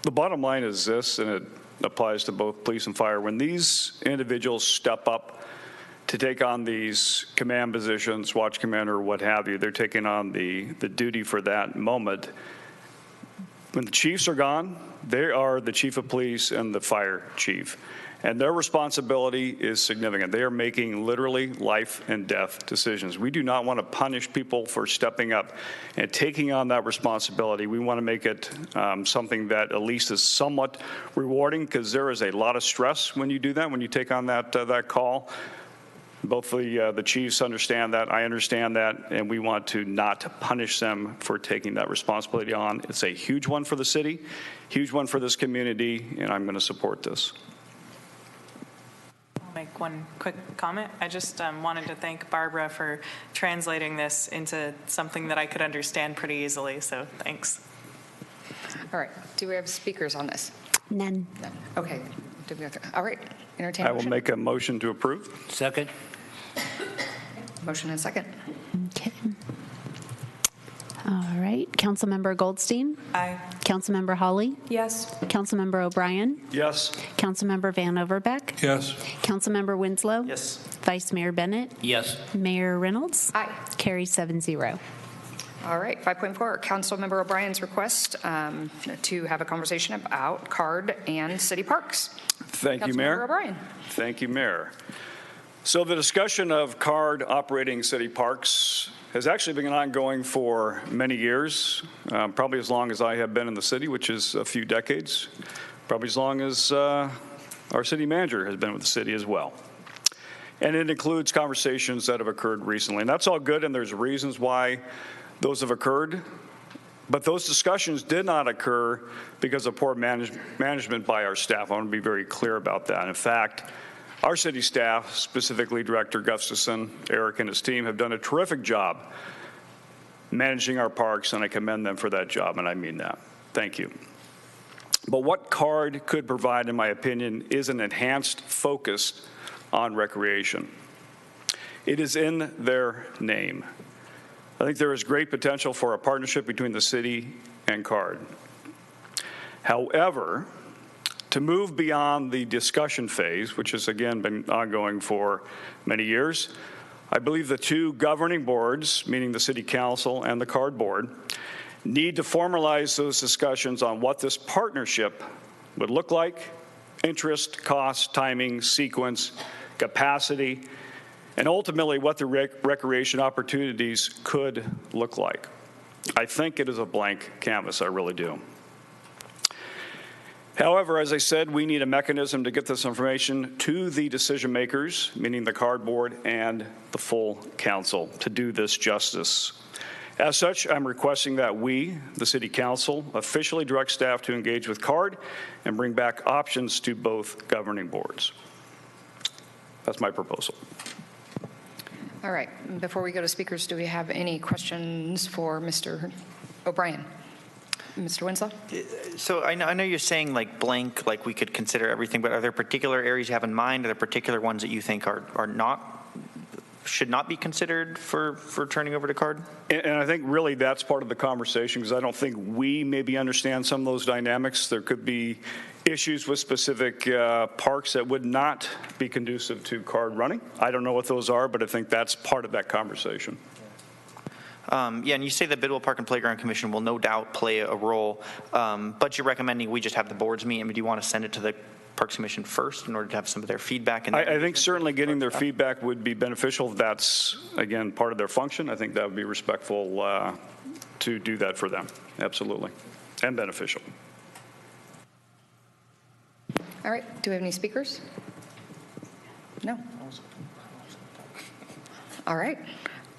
The bottom line is this, and it applies to both police and fire. When these individuals step up to take on these command positions, watch commander, what have you, they're taking on the duty for that moment. When the chiefs are gone, they are the chief of police and the fire chief. And their responsibility is significant. They are making literally life and death decisions. We do not want to punish people for stepping up and taking on that responsibility. We want to make it something that at least is somewhat rewarding, because there is a lot of stress when you do that, when you take on that call. Both the chiefs understand that, I understand that, and we want to not punish them for taking that responsibility on. It's a huge one for the city, huge one for this community, and I'm going to support this. I'll make one quick comment. I just wanted to thank Barbara for translating this into something that I could understand pretty easily, so thanks. All right. Do we have speakers on this? None. None. Okay. Do we have all right. Entertain I will motion. make a motion to approve. Second. Motion and second. Okay. All right. Councilmember Goldstein? Aye. Councilmember Hawley? Yes. Councilmember O'Brien? Yes. Councilmember Van Overbeck? Yes. Councilmember Winslow? Yes. Vice Mayor Bennett? Yes. Mayor Reynolds? Aye. Carries 7-0. All right. 5.4, Councilmember O'Brien's request to have a conversation about CARD and city parks. Thank you, Mayor. Councilmember O'Brien. Thank you, Mayor. So the discussion of CARD operating city parks has actually been ongoing for many years, probably as long as I have been in the city, which is a few decades, probably as long as our city manager has been with the city as well. And it includes conversations that have occurred recently. And that's all good, and there's reasons why those have occurred. But those discussions did not occur because of poor management by our staff. I want to be very clear about that. In fact, our city staff, specifically Director Gustafson, Eric, and his team, have done a terrific job managing our parks, and I commend them for that job, and I mean that. Thank you. But what CARD could provide, in my opinion, is an enhanced focus on recreation. It is in their name. I think there is great potential for a partnership between the city and CARD. However, to move beyond the discussion phase, which has again been ongoing for many years, I believe the two governing boards, meaning the City Council and the CARD Board, need to formalize those discussions on what this partnership would look like, interest, cost, timing, sequence, capacity, and ultimately what the recreation opportunities could look like. I think it is a blank canvas, I really do. However, as I said, we need a mechanism to get this information to the decision makers, meaning the CARD Board and the full council, to do this justice. As such, I'm requesting that we, the City Council, officially direct staff to engage with CARD and bring back options to both governing boards. That's my proposal. All right. Before we go to speakers, do we have any questions for Mr. O'Brien? Mr. Winslow? So I know you're saying like blank, like we could consider everything, but are there particular areas you have in mind? Are there particular ones that you think are not should not be considered for turning over to card? And I think really that's part of the conversation, because I don't think we maybe understand some of those dynamics. There could be issues with specific parks that would not be conducive to card running. I don't know what those are, but I think that's part of that conversation. Yeah, and you say the Bidwell Park and Playground Commission will no doubt play a role, but you're recommending we just have the boards meet. I mean, do you want to send it to the Parks Commission first in order to have some of their feedback? And I think certainly getting their feedback would be beneficial. If that's, again, part of their function, I think that would be respectful to do that for them. Absolutely. And beneficial. All right, do we have any speakers? No. All right.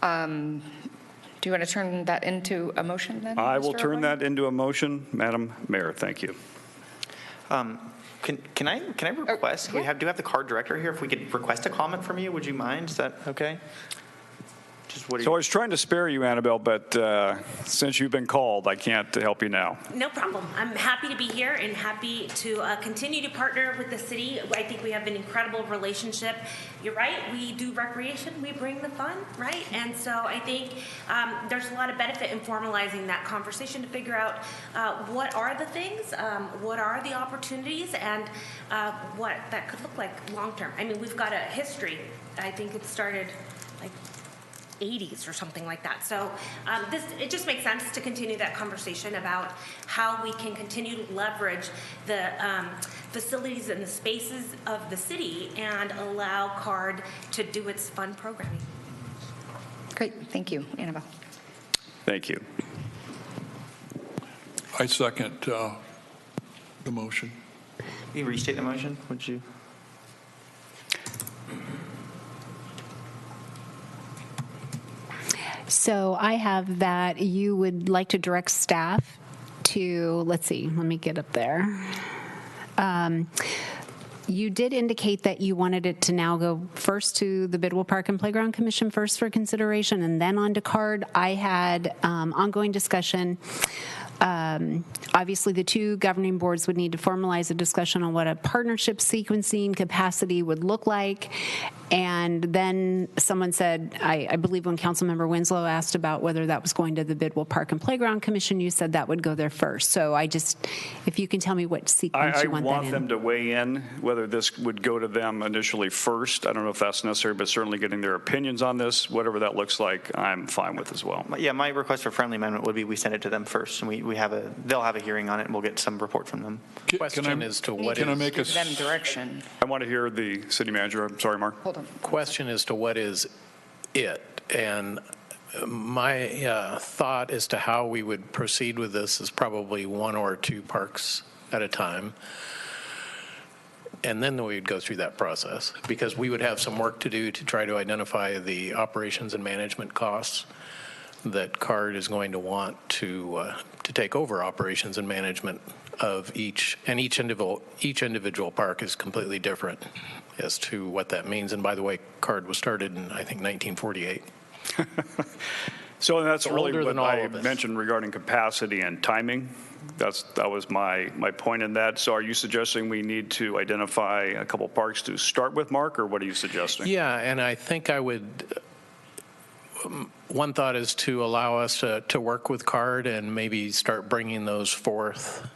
Do you want to turn that into a motion then? I will Mr. turn O'Brien? that into a motion, Madam Mayor. Thank you. Can I request, do we have the card director here? If we could request a comment from you, would you mind? Is that okay? Just what So I was trying to spare you, Annabelle, but since you've been called, I can't help you now. No problem. I'm happy to be here and happy to continue to partner with the city. I think we have an incredible relationship. You're right, we do recreation, we bring the fun, right? And so I think there's a lot of benefit in formalizing that conversation to figure out what are the things, what are the opportunities, and what that could look like long-term. I mean, we've got a history. I think it started like 80s or something like that. So it just makes sense to continue that conversation about how we can continue to leverage the facilities and the spaces of the city and allow CARD to do its fun programming. Great, thank you, Annabelle. Thank you. I second the motion. Can you restate the motion, would you? So I have that you would like to direct staff to, let's see, let me get up there. You did indicate that you wanted it to now go first to the Bidwell Park and Playground Commission first for consideration and then on to CARD. I had ongoing discussion. Obviously, the two governing boards would need to formalize a discussion on what a partnership sequencing capacity would look like. And then someone said, I believe when Councilmember Winslow asked about whether that was going to the Bidwell Park and Playground Commission, you said that would go there first. So I just, if you can tell me what sequence you want that in. I want them to weigh in whether this would go to them initially first. I don't know if that's necessary, but certainly getting their opinions on this, whatever that looks like, I'm fine with as well. Yeah, my request for friendly amendment would be we send it to them first, and they'll have a hearing on it, and we'll get some report from them. Question as to what Can I is, make give them direction? I want to hear the city manager. I'm sorry, Mark. Hold on. question as to what is it? And my thought as to how we would proceed with this is probably one or two parks at a time. And then we would go through that process because we would have some work to do to try to identify the operations and management costs that CARD is going to want to take over operations and management of each, and each individual park is completely different as to what that means. And by the way, CARD was started in, I think, 1948. So that's really older what than all I of us. mentioned regarding capacity and timing. That was my point in that. So are you suggesting we need to identify a couple parks to start with, Mark, or what are you suggesting? Yeah, and I think I would, one thought is to allow us to work with CARD and maybe start bringing those forth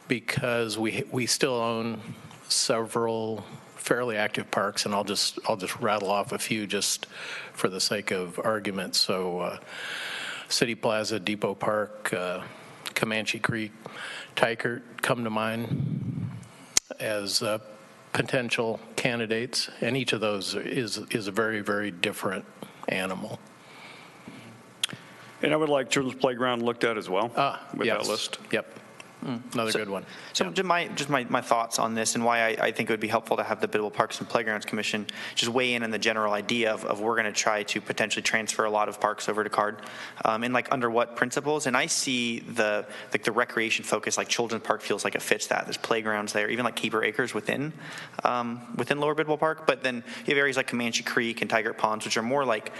because we still own several fairly active parks, and I'll just rattle off a few just for the sake of argument. So City Plaza, Depot Park, Comanche Creek, Tykert come to mind as potential candidates, and each of those is a very, very different animal. And I would like Children's Playground looked at as well with yes. that list. Yep. Another good one. So just my thoughts on this and why I think it would be helpful to have the Bidwell Parks and Playgrounds Commission just weigh in on the general idea of we're going to try to potentially transfer a lot of parks over to CARD and like under what principles. And I see the recreation focus, like Children's Park feels like it fits that. There's playgrounds there, even like Keeper Acres within Lower Bidwell Park. But then you have areas like Comanche Creek and Tygart Ponds, which are more like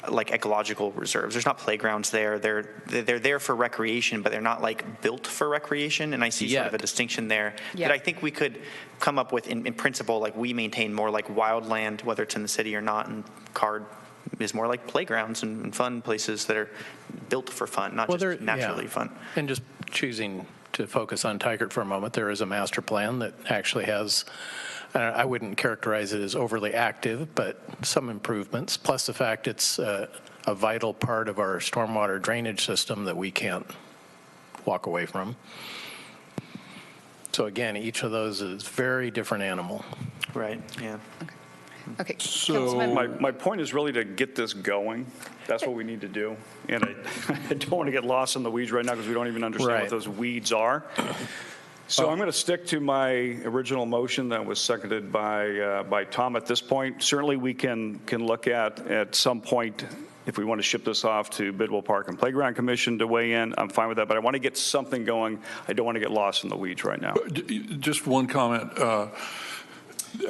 ecological reserves. There's not playgrounds there. They're there for recreation, but they're not like built for recreation. And I see sort of a distinction there that I think we could come up with in principle, like we maintain more like wildland, whether it's in the city or not, and CARD is more like playgrounds and fun places that are built for fun, not just naturally fun. And just choosing to focus on Tygart for a moment, there is a master plan that actually has, I wouldn't characterize it as overly active, but some improvements, plus the fact it's a vital part of our stormwater drainage system that we can't walk away from. So again, each of those is very different animal. Right, yeah. Okay. So my point is really to get this going. That's what we need to do. And I don't want to get lost in the weeds right now because we don't even understand what those weeds are. So I'm going to stick to my original motion that was seconded by Tom at this point. Certainly we can look at some point if we want to ship this off to Bidwell Park and Playground Commission to weigh in. I'm fine with that, but I want to get something going. I don't want to get lost in the weeds right now. Just one comment.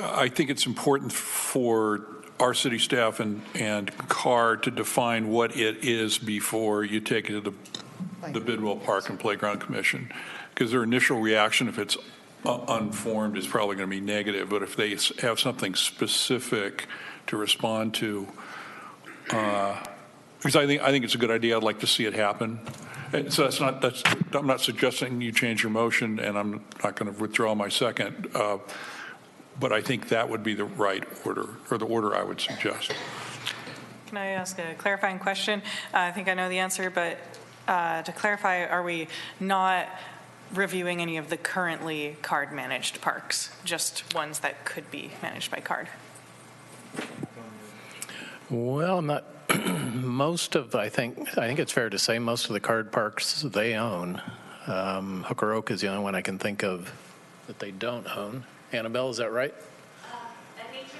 I think it's important for our city staff and CAR to define what it is before you take it to the Bidwell Park and Playground Commission, because their initial reaction, if it's unformed, is probably going to be negative. But if they have something specific to respond to, because I think it's a good idea. I'd like to see it happen. And so I'm not suggesting you change your motion, and I'm not going to withdraw my second. But I think that would be the right order, or the order I would suggest. Can I ask a clarifying question? I think I know the answer, but to clarify, are we not reviewing any of the currently CARD-managed parks, just ones that could be managed by CARD? Well, I'm not. I think it's fair to say most of the CARD parks they own. Hooker Oak is the only one I can think of that they don't own. Annabelle, is that right? Nature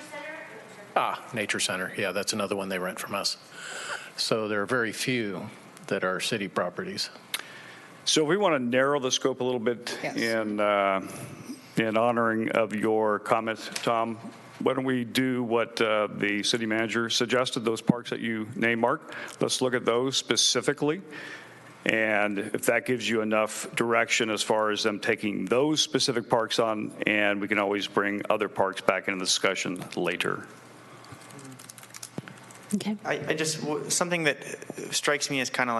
Center. Nature Center. Yeah, that's another one they rent from us. So there are very few that are city properties. So if we want to narrow the scope a little bit in honoring of your comments, Tom, why don't we do what the city manager suggested, those parks that you named, Mark? Let's look at those specifically. And if that gives you enough direction as far as them taking those specific parks on, and we can always bring other parks back into the discussion later. Okay. I just, something that strikes me as kind of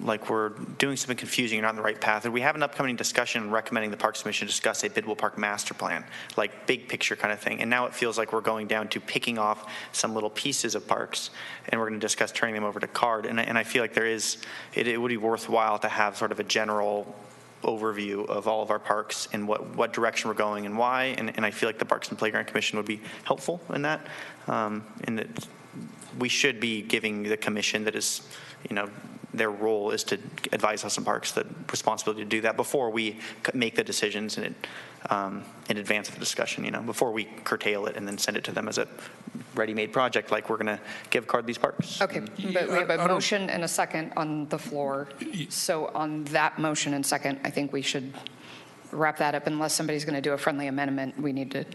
like we're doing something confusing and not on the right path. We have an upcoming discussion recommending the Parks Commission discuss a Bidwell Park master plan, like big picture kind of thing. And now it feels like we're going down to picking off some little pieces of parks, and we're going to discuss turning them over to CARD. And I feel like it would be worthwhile to have sort of a general overview of all of our parks and what direction we're going and why. And I feel like the Parks and Playground Commission would be helpful in that. In that we should be giving the commission that is, their role is to advise us on parks, the responsibility to do that before we make the decisions in advance of the discussion, before we curtail it and then send it to them as a ready-made project, like we're going to give CARD these parks. Okay, but we have a motion and a second on the floor. So on that motion and second, I think we should wrap that up. Unless somebody's going to do a friendly amendment, we need to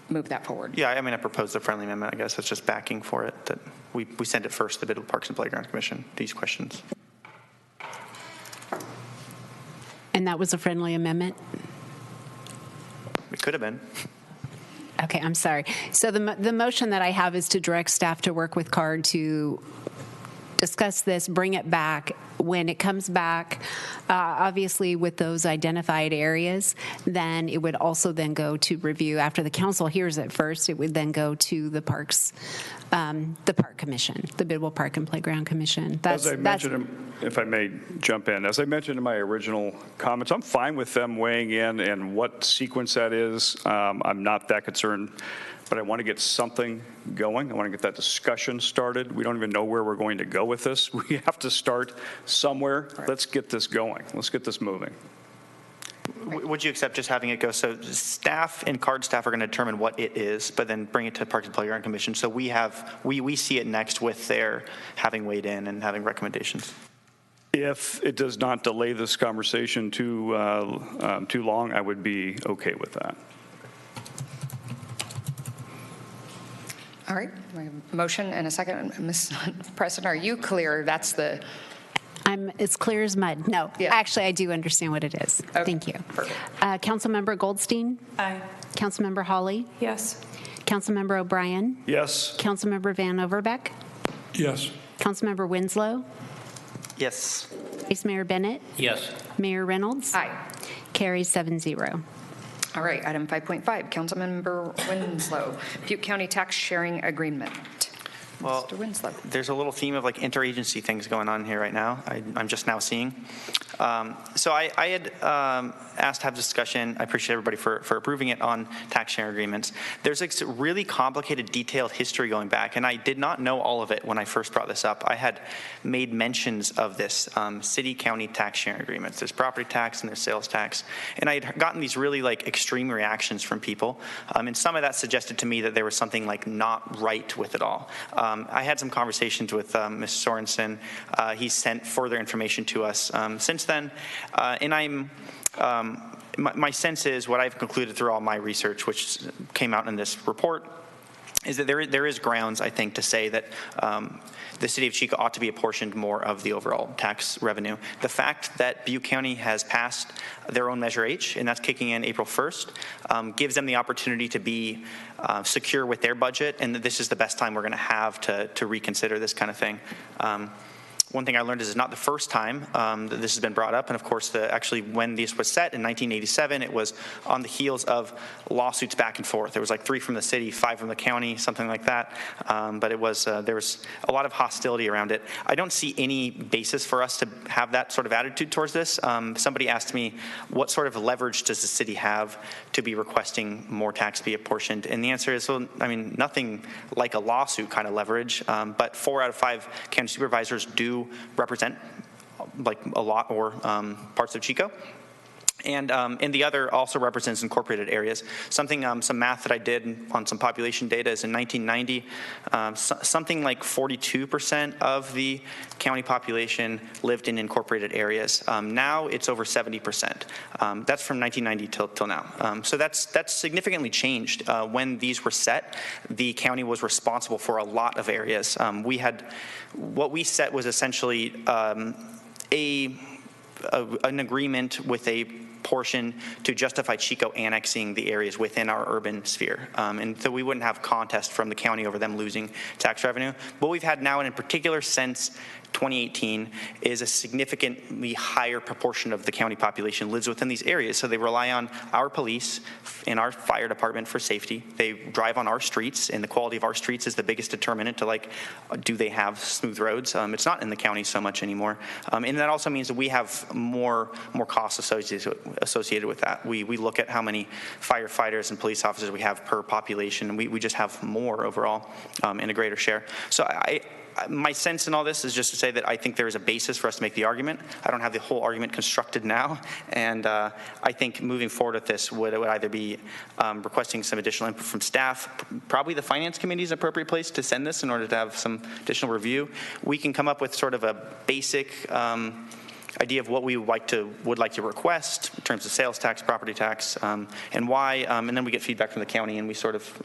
move that forward. Yeah, I proposed a friendly amendment. I guess it's just backing for it that we send it first to the Bidwell Parks and Playground Commission, these questions. And that was a friendly amendment? It could have been. Okay, I'm sorry. So the motion that I have is to direct staff to work with CARD to discuss this, bring it back. When it comes back, obviously with those identified areas, then it would also then go to review. After the council hears it first, it would then go to the parks, the Park Commission, the Bidwell Park and Playground Commission. As I mentioned, if I may jump in, as I mentioned in my original comments, I'm fine with them weighing in and what sequence that is. I'm not that concerned. But I want to get something going. I want to get that discussion started. We don't even know where we're going to go with this. We have to start somewhere. Right. Let's get this going. Let's get this moving. Would you accept just having it go? So staff and CARD staff are going to determine what it is, but then bring it to Parks and Playground Commission. So we see it next with their having weighed in and having recommendations. If it does not delay this conversation too long, I would be okay with that. All right, we have a motion and a second. Ms. Preston, are you clear? That's the... I'm as clear as mud. No, actually, I do understand what it is. Okay. Thank you. Councilmember Goldstein? Aye. Councilmember Hawley? Yes. Councilmember O'Brien. Yes. Councilmember Van Overbeck. Yes. Councilmember Winslow. Yes. Vice Mayor Bennett. Yes. Mayor Reynolds. Aye. Carries 7-0. All right, item 5.5, Councilmember Winslow, Butte County Tax Sharing Agreement. Well, Mr. Winslow. there's a little theme of like interagency things going on here right now. I'm just now seeing. So I had asked to have discussion. I appreciate everybody for approving it on tax sharing agreements. There's a really complicated, detailed history going back, and I did not know all of it when I first brought this up. I had made mentions of this city-county tax sharing agreements. There's property tax and there's sales tax, and I had gotten these really like extreme reactions from people, and some of that suggested to me that there was something like not right with it all. I had some conversations with Ms. Sorensen. He sent further information to us since then, and my sense is what I've concluded through all my research, which came out in this report, is that there is grounds, I think, to say that the city of Chico ought to be apportioned more of the overall tax revenue. The fact that Butte County has passed their own Measure H, and that's kicking in April 1st, gives them the opportunity to be secure with their budget, and that this is the best time we're going to have to reconsider this kind of thing. One thing I learned is it's not the first time that this has been brought up, and of course, actually when this was set in 1987, it was on the heels of lawsuits back and forth. There was like 3 from the city, 5 from the county, something like that. But it was there was a lot of hostility around it. I don't see any basis for us to have that sort of attitude towards this. Somebody asked me, what sort of leverage does the city have to be requesting more tax be apportioned? And the answer is, well, I mean, nothing like a lawsuit kind of leverage. But 4 out of 5 county supervisors do represent like a lot more parts of Chico. And the other also represents incorporated areas. Some math that I did on some population data is in 1990, something like 42% of the county population lived in incorporated areas. Now it's over 70%. That's from 1990 till now. So that's significantly changed. When these were set, the county was responsible for a lot of areas. What we set was essentially an agreement with a portion to justify Chico annexing the areas within our urban sphere. And so we wouldn't have contest from the county over them losing tax revenue. What we've had now, and in particular since 2018, is a significantly higher proportion of the county population lives within these areas. So they rely on our police and our fire department for safety. They drive on our streets, and the quality of our streets is the biggest determinant to like, do they have smooth roads? It's not in the county so much anymore. And that also means that we have more costs associated with that. We look at how many firefighters and police officers we have per population, and we just have more overall in a greater share. So my sense in all this is just to say that I think there is a basis for us to make the argument. I don't have the whole argument constructed now, and I think moving forward with this would either be requesting some additional input from staff. Probably the Finance Committee is an appropriate place to send this in order to have some additional review. We can come up with sort of a basic idea of what we would like to request in terms of sales tax, property tax, and why, and then we get feedback from the county, and we sort of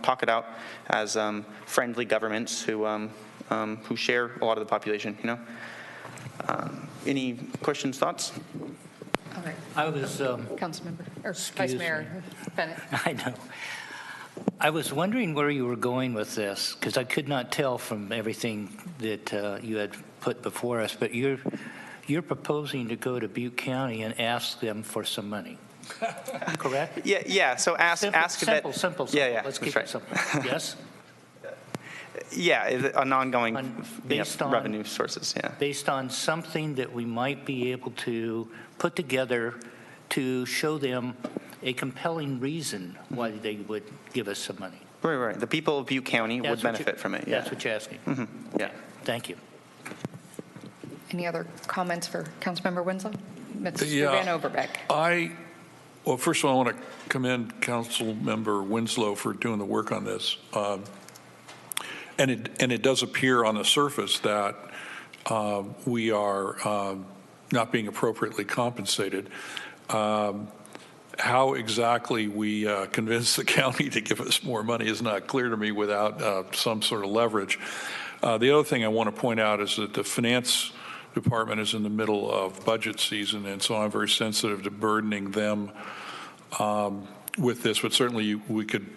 talk it out as friendly governments who share a lot of the population. Any questions, thoughts? All right. I was Councilmember or Vice Mayor Bennett. I know. I was wondering where you were going with this, because I could not tell from everything that you had put before us, but you're proposing to go to Butte County and ask them for some money, correct? Yeah. So ask simple, that. Simple. Yeah. Let's keep it simple. Yes. Yeah, an ongoing revenue sources. Yeah. Based on something that we might be able to put together to show them a compelling reason why they would give us some money. Right. The people of Butte County would benefit from it. Yeah. That's what you're asking. Mm-hmm. Yeah. Thank you. Any other comments for Councilmember Winslow? Mr. Van Overbeck. Well, first of all, I want to commend Councilmember Winslow for doing the work on this. And it does appear on the surface that we are not being appropriately compensated. How exactly we convince the county to give us more money is not clear to me without some sort of leverage. The other thing I want to point out is that the finance department is in the middle of budget season, and so I'm very sensitive to burdening them with this, but certainly we could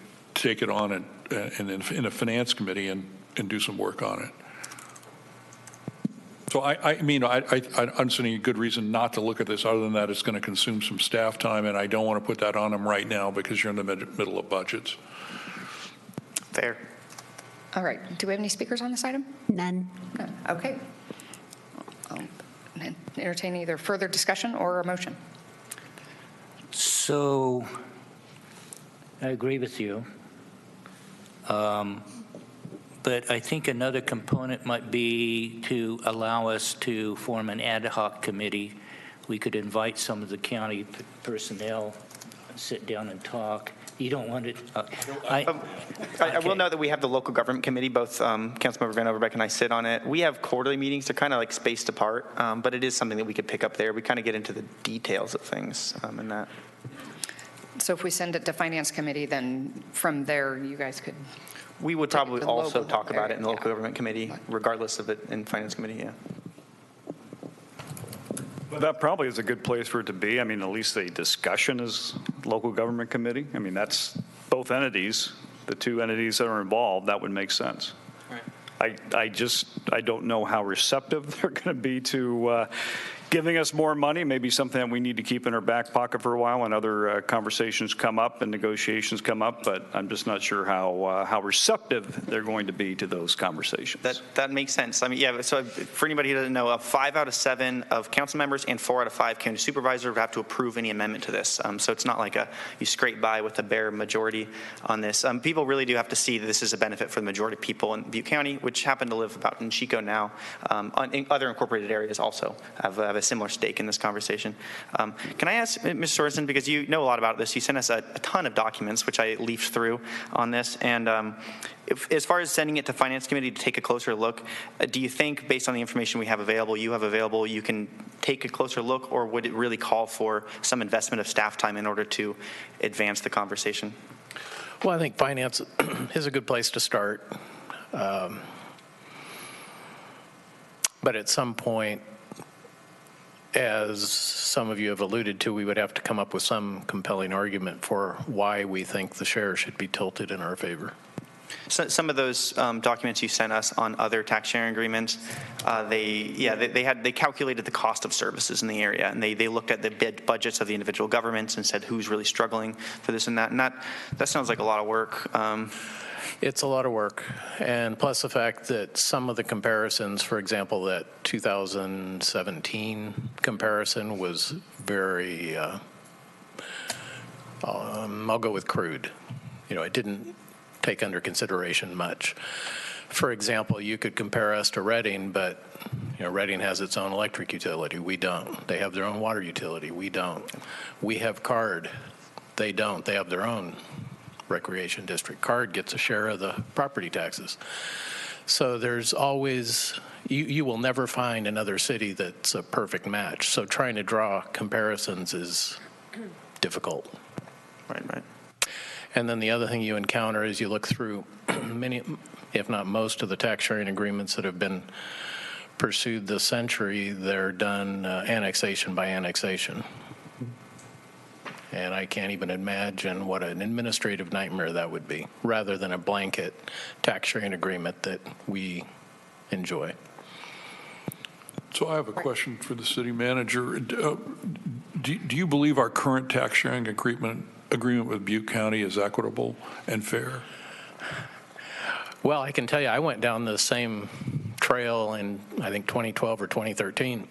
take it on in a finance committee and do some work on it. So I mean, I don't see any good reason not to look at this other than that it's going to consume some staff time, and I don't want to put that on them right now because you're in the middle of budgets. Fair. All right. Do we have any speakers on this item? None. None. Okay. I'll entertain either further discussion or a motion. So I agree with you. But I think another component might be to allow us to form an ad hoc committee. We could invite some of the county personnel, sit down and talk. You don't want it. I will note that we have the local government committee. Both Councilmember Van Overbeck and I sit on it. We have quarterly meetings. They're kind of like spaced apart, but it is something that we could pick up there. We kind of get into the details of things in that. So if we send it to Finance Committee, then from there, you guys could. We would probably the also local talk about area, it in the local government committee, regardless of it in Finance Committee, yeah. But that probably is a good place for it to be. I mean, at least the discussion is local government committee. I mean, that's both entities, the two entities that are involved, that would make sense. Right. I don't know how receptive they're going to be to giving us more money, maybe something that we need to keep in our back pocket for a while when other conversations come up and negotiations come up, but I'm just not sure how receptive they're going to be to those conversations. That makes sense. I mean, yeah, so for anybody who doesn't know, 5 out of 7 of council members and 4 out of 5 county supervisors have to approve any amendment to this. So it's not like you scrape by with a bare majority on this. People really do have to see that this is a benefit for the majority of people in Butte County, which happen to live about in Chico now. In other incorporated areas also have a similar stake in this conversation. Can I ask, Ms. Sorensen, because you know a lot about this, you sent us a ton of documents, which I leafed through on this, and as far as sending it to Finance Committee to take a closer look, do you think, based on the information we have available, you can take a closer look, or would it really call for some investment of staff time in order to advance the conversation? Well, I think finance is a good place to start. But at some point, as some of you have alluded to, we would have to come up with some compelling argument for why we think the share should be tilted in our favor. So, some of those documents you sent us on other tax sharing agreements, they calculated the cost of services in the area, and they looked at the budgets of the individual governments and said who's really struggling for this and that sounds like a lot of work. It's a lot of work, and plus the fact that some of the comparisons, for example, that 2017 comparison was very, I'll go with crude. You know, it didn't take under consideration much. For example, you could compare us to Reading, but Reading has its own electric utility. We don't. They have their own water utility. We don't. We have CARD. They don't. They have their own recreation district. CARD gets a share of the property taxes. So there's always, you will never find another city that's a perfect match. So trying to draw comparisons is difficult. Right. And then the other thing you encounter is you look through many, if not most, of the tax sharing agreements that have been pursued this century. They're done annexation by annexation. And I can't even imagine what an administrative nightmare that would be, rather than a blanket tax sharing agreement that we enjoy. So I have a question for the city manager. Do you believe our current tax sharing agreement with Butte County is equitable and fair? Well, I can tell you I went down the same trail in, I think, 2012 or 2013.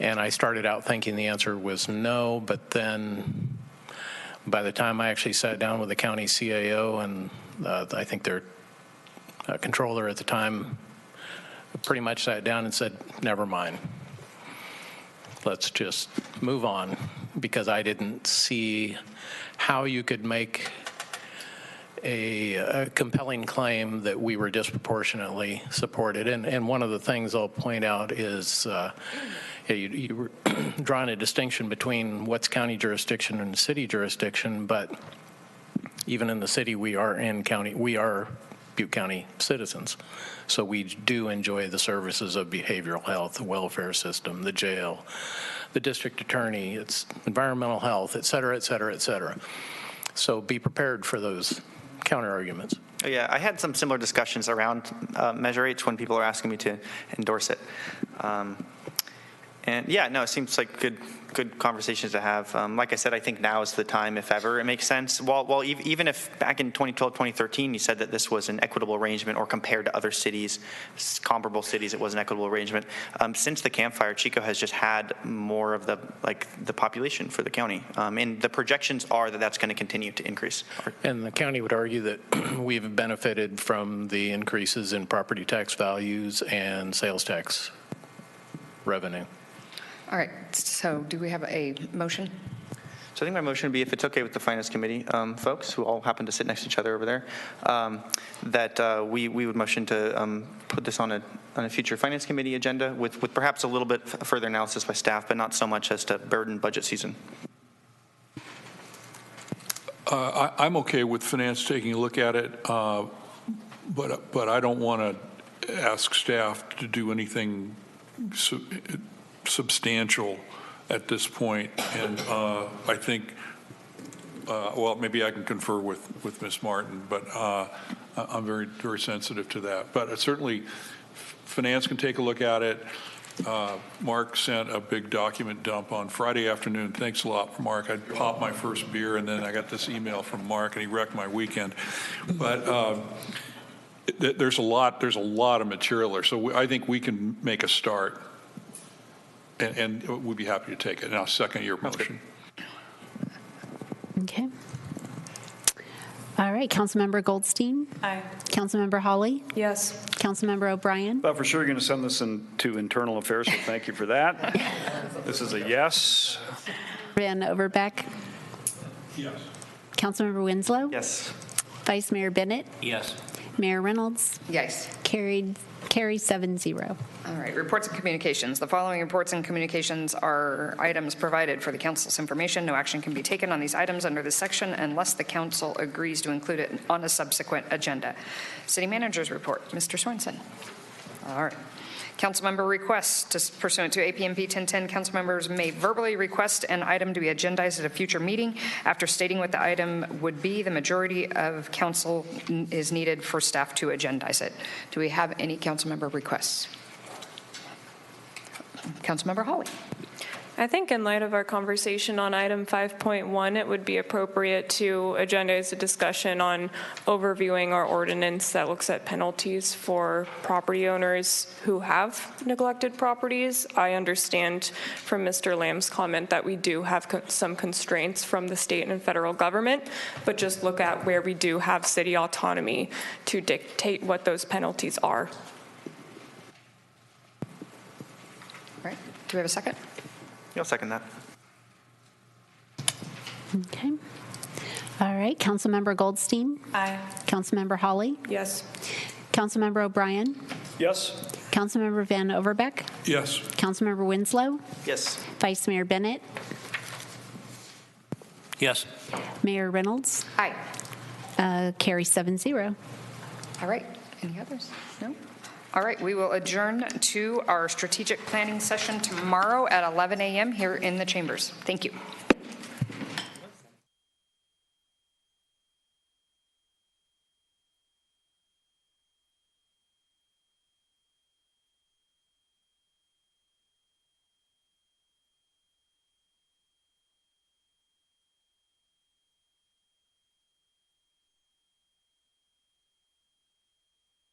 And I started out thinking the answer was no, but then by the time I actually sat down with the county CAO and I think their controller at the time pretty much sat down and said, never mind. Let's just move on, because I didn't see how you could make a compelling claim that we were disproportionately supported. And one of the things I'll point out is you were drawing a distinction between what's county jurisdiction and city jurisdiction, but even in the city, we are Butte County citizens. So we do enjoy the services of behavioral health, the welfare system, the jail, the district attorney, it's environmental health, et cetera, et cetera, et cetera. So be prepared for those counter arguments. Yeah, I had some similar discussions around Measure H when people are asking me to endorse it. And yeah, no, it seems like good conversations to have. Like I said, I think now is the time, if ever, it makes sense. Well, even if back in 2012, 2013, you said that this was an equitable arrangement, or compared to other cities, comparable cities, it was an equitable arrangement. Since the campfire, Chico has just had more of the population for the county, and the projections are that that's going to continue to increase. And the county would argue that we've benefited from the increases in property tax values and sales tax revenue. All right, so do we have a motion? So I think my motion would be, if it's okay with the Finance Committee folks, who all happen to sit next to each other over there, that we would motion to put this on a future Finance Committee agenda with perhaps a little bit further analysis by staff, but not so much as to burden budget season. I'm okay with Finance taking a look at it, but I don't want to ask staff to do anything substantial at this point. And I think, well, maybe I can confer with Ms. Martin, but I'm very, very sensitive to that. But certainly, Finance can take a look at it. Mark sent a big document dump on Friday afternoon. Thanks a lot, Mark. I popped my first beer, and then I got this email from Mark, and he wrecked my weekend. But there's a lot of material there. So I think we can make a start. And we'd be happy to take it. And I'll second your motion. Okay. All right, Councilmember Goldstein? Aye. Councilmember Hawley? Yes. Councilmember O'Brien? Thought for sure you're going to send this to Internal Affairs, so thank you for that. This is a yes. Van Overbeck? Yes. Councilmember Winslow? Yes. Vice Mayor Bennett? Yes. Mayor Reynolds? Yes. Carry 7-0. All right, reports and communications. The following reports and communications are items provided for the council's information. No action can be taken on these items under this section unless the council agrees to include it on a subsequent agenda. City Manager's report, Mr. Sorensen. All right. Councilmember requests. Pursuant to APMP 1010, council members may verbally request an item to be agendized at a future meeting. After stating what the item would be, the majority of council is needed for staff to agendize it. Do we have any council member requests? Councilmember Hawley. I think in light of our conversation on item 5.1, it would be appropriate to agendize a discussion on overviewing our ordinance that looks at penalties for property owners who have neglected properties. I understand from Mr. Lamb's comment that we do have some constraints from the state and federal government, but just look at where we do have city autonomy to dictate what those penalties are. All right. Do we have a second? I'll second that. Okay. All right, Councilmember Goldstein? Aye. Councilmember Hawley? Yes. Councilmember O'Brien? Yes. Councilmember Van Overbeck? Yes. Councilmember Winslow? Yes. Vice Mayor Bennett? Yes. Mayor Reynolds? Aye. Carry 7-0. All right. Any others? No? All right. We will adjourn to our strategic planning session tomorrow at 11 a.m. here in the chambers. Thank you.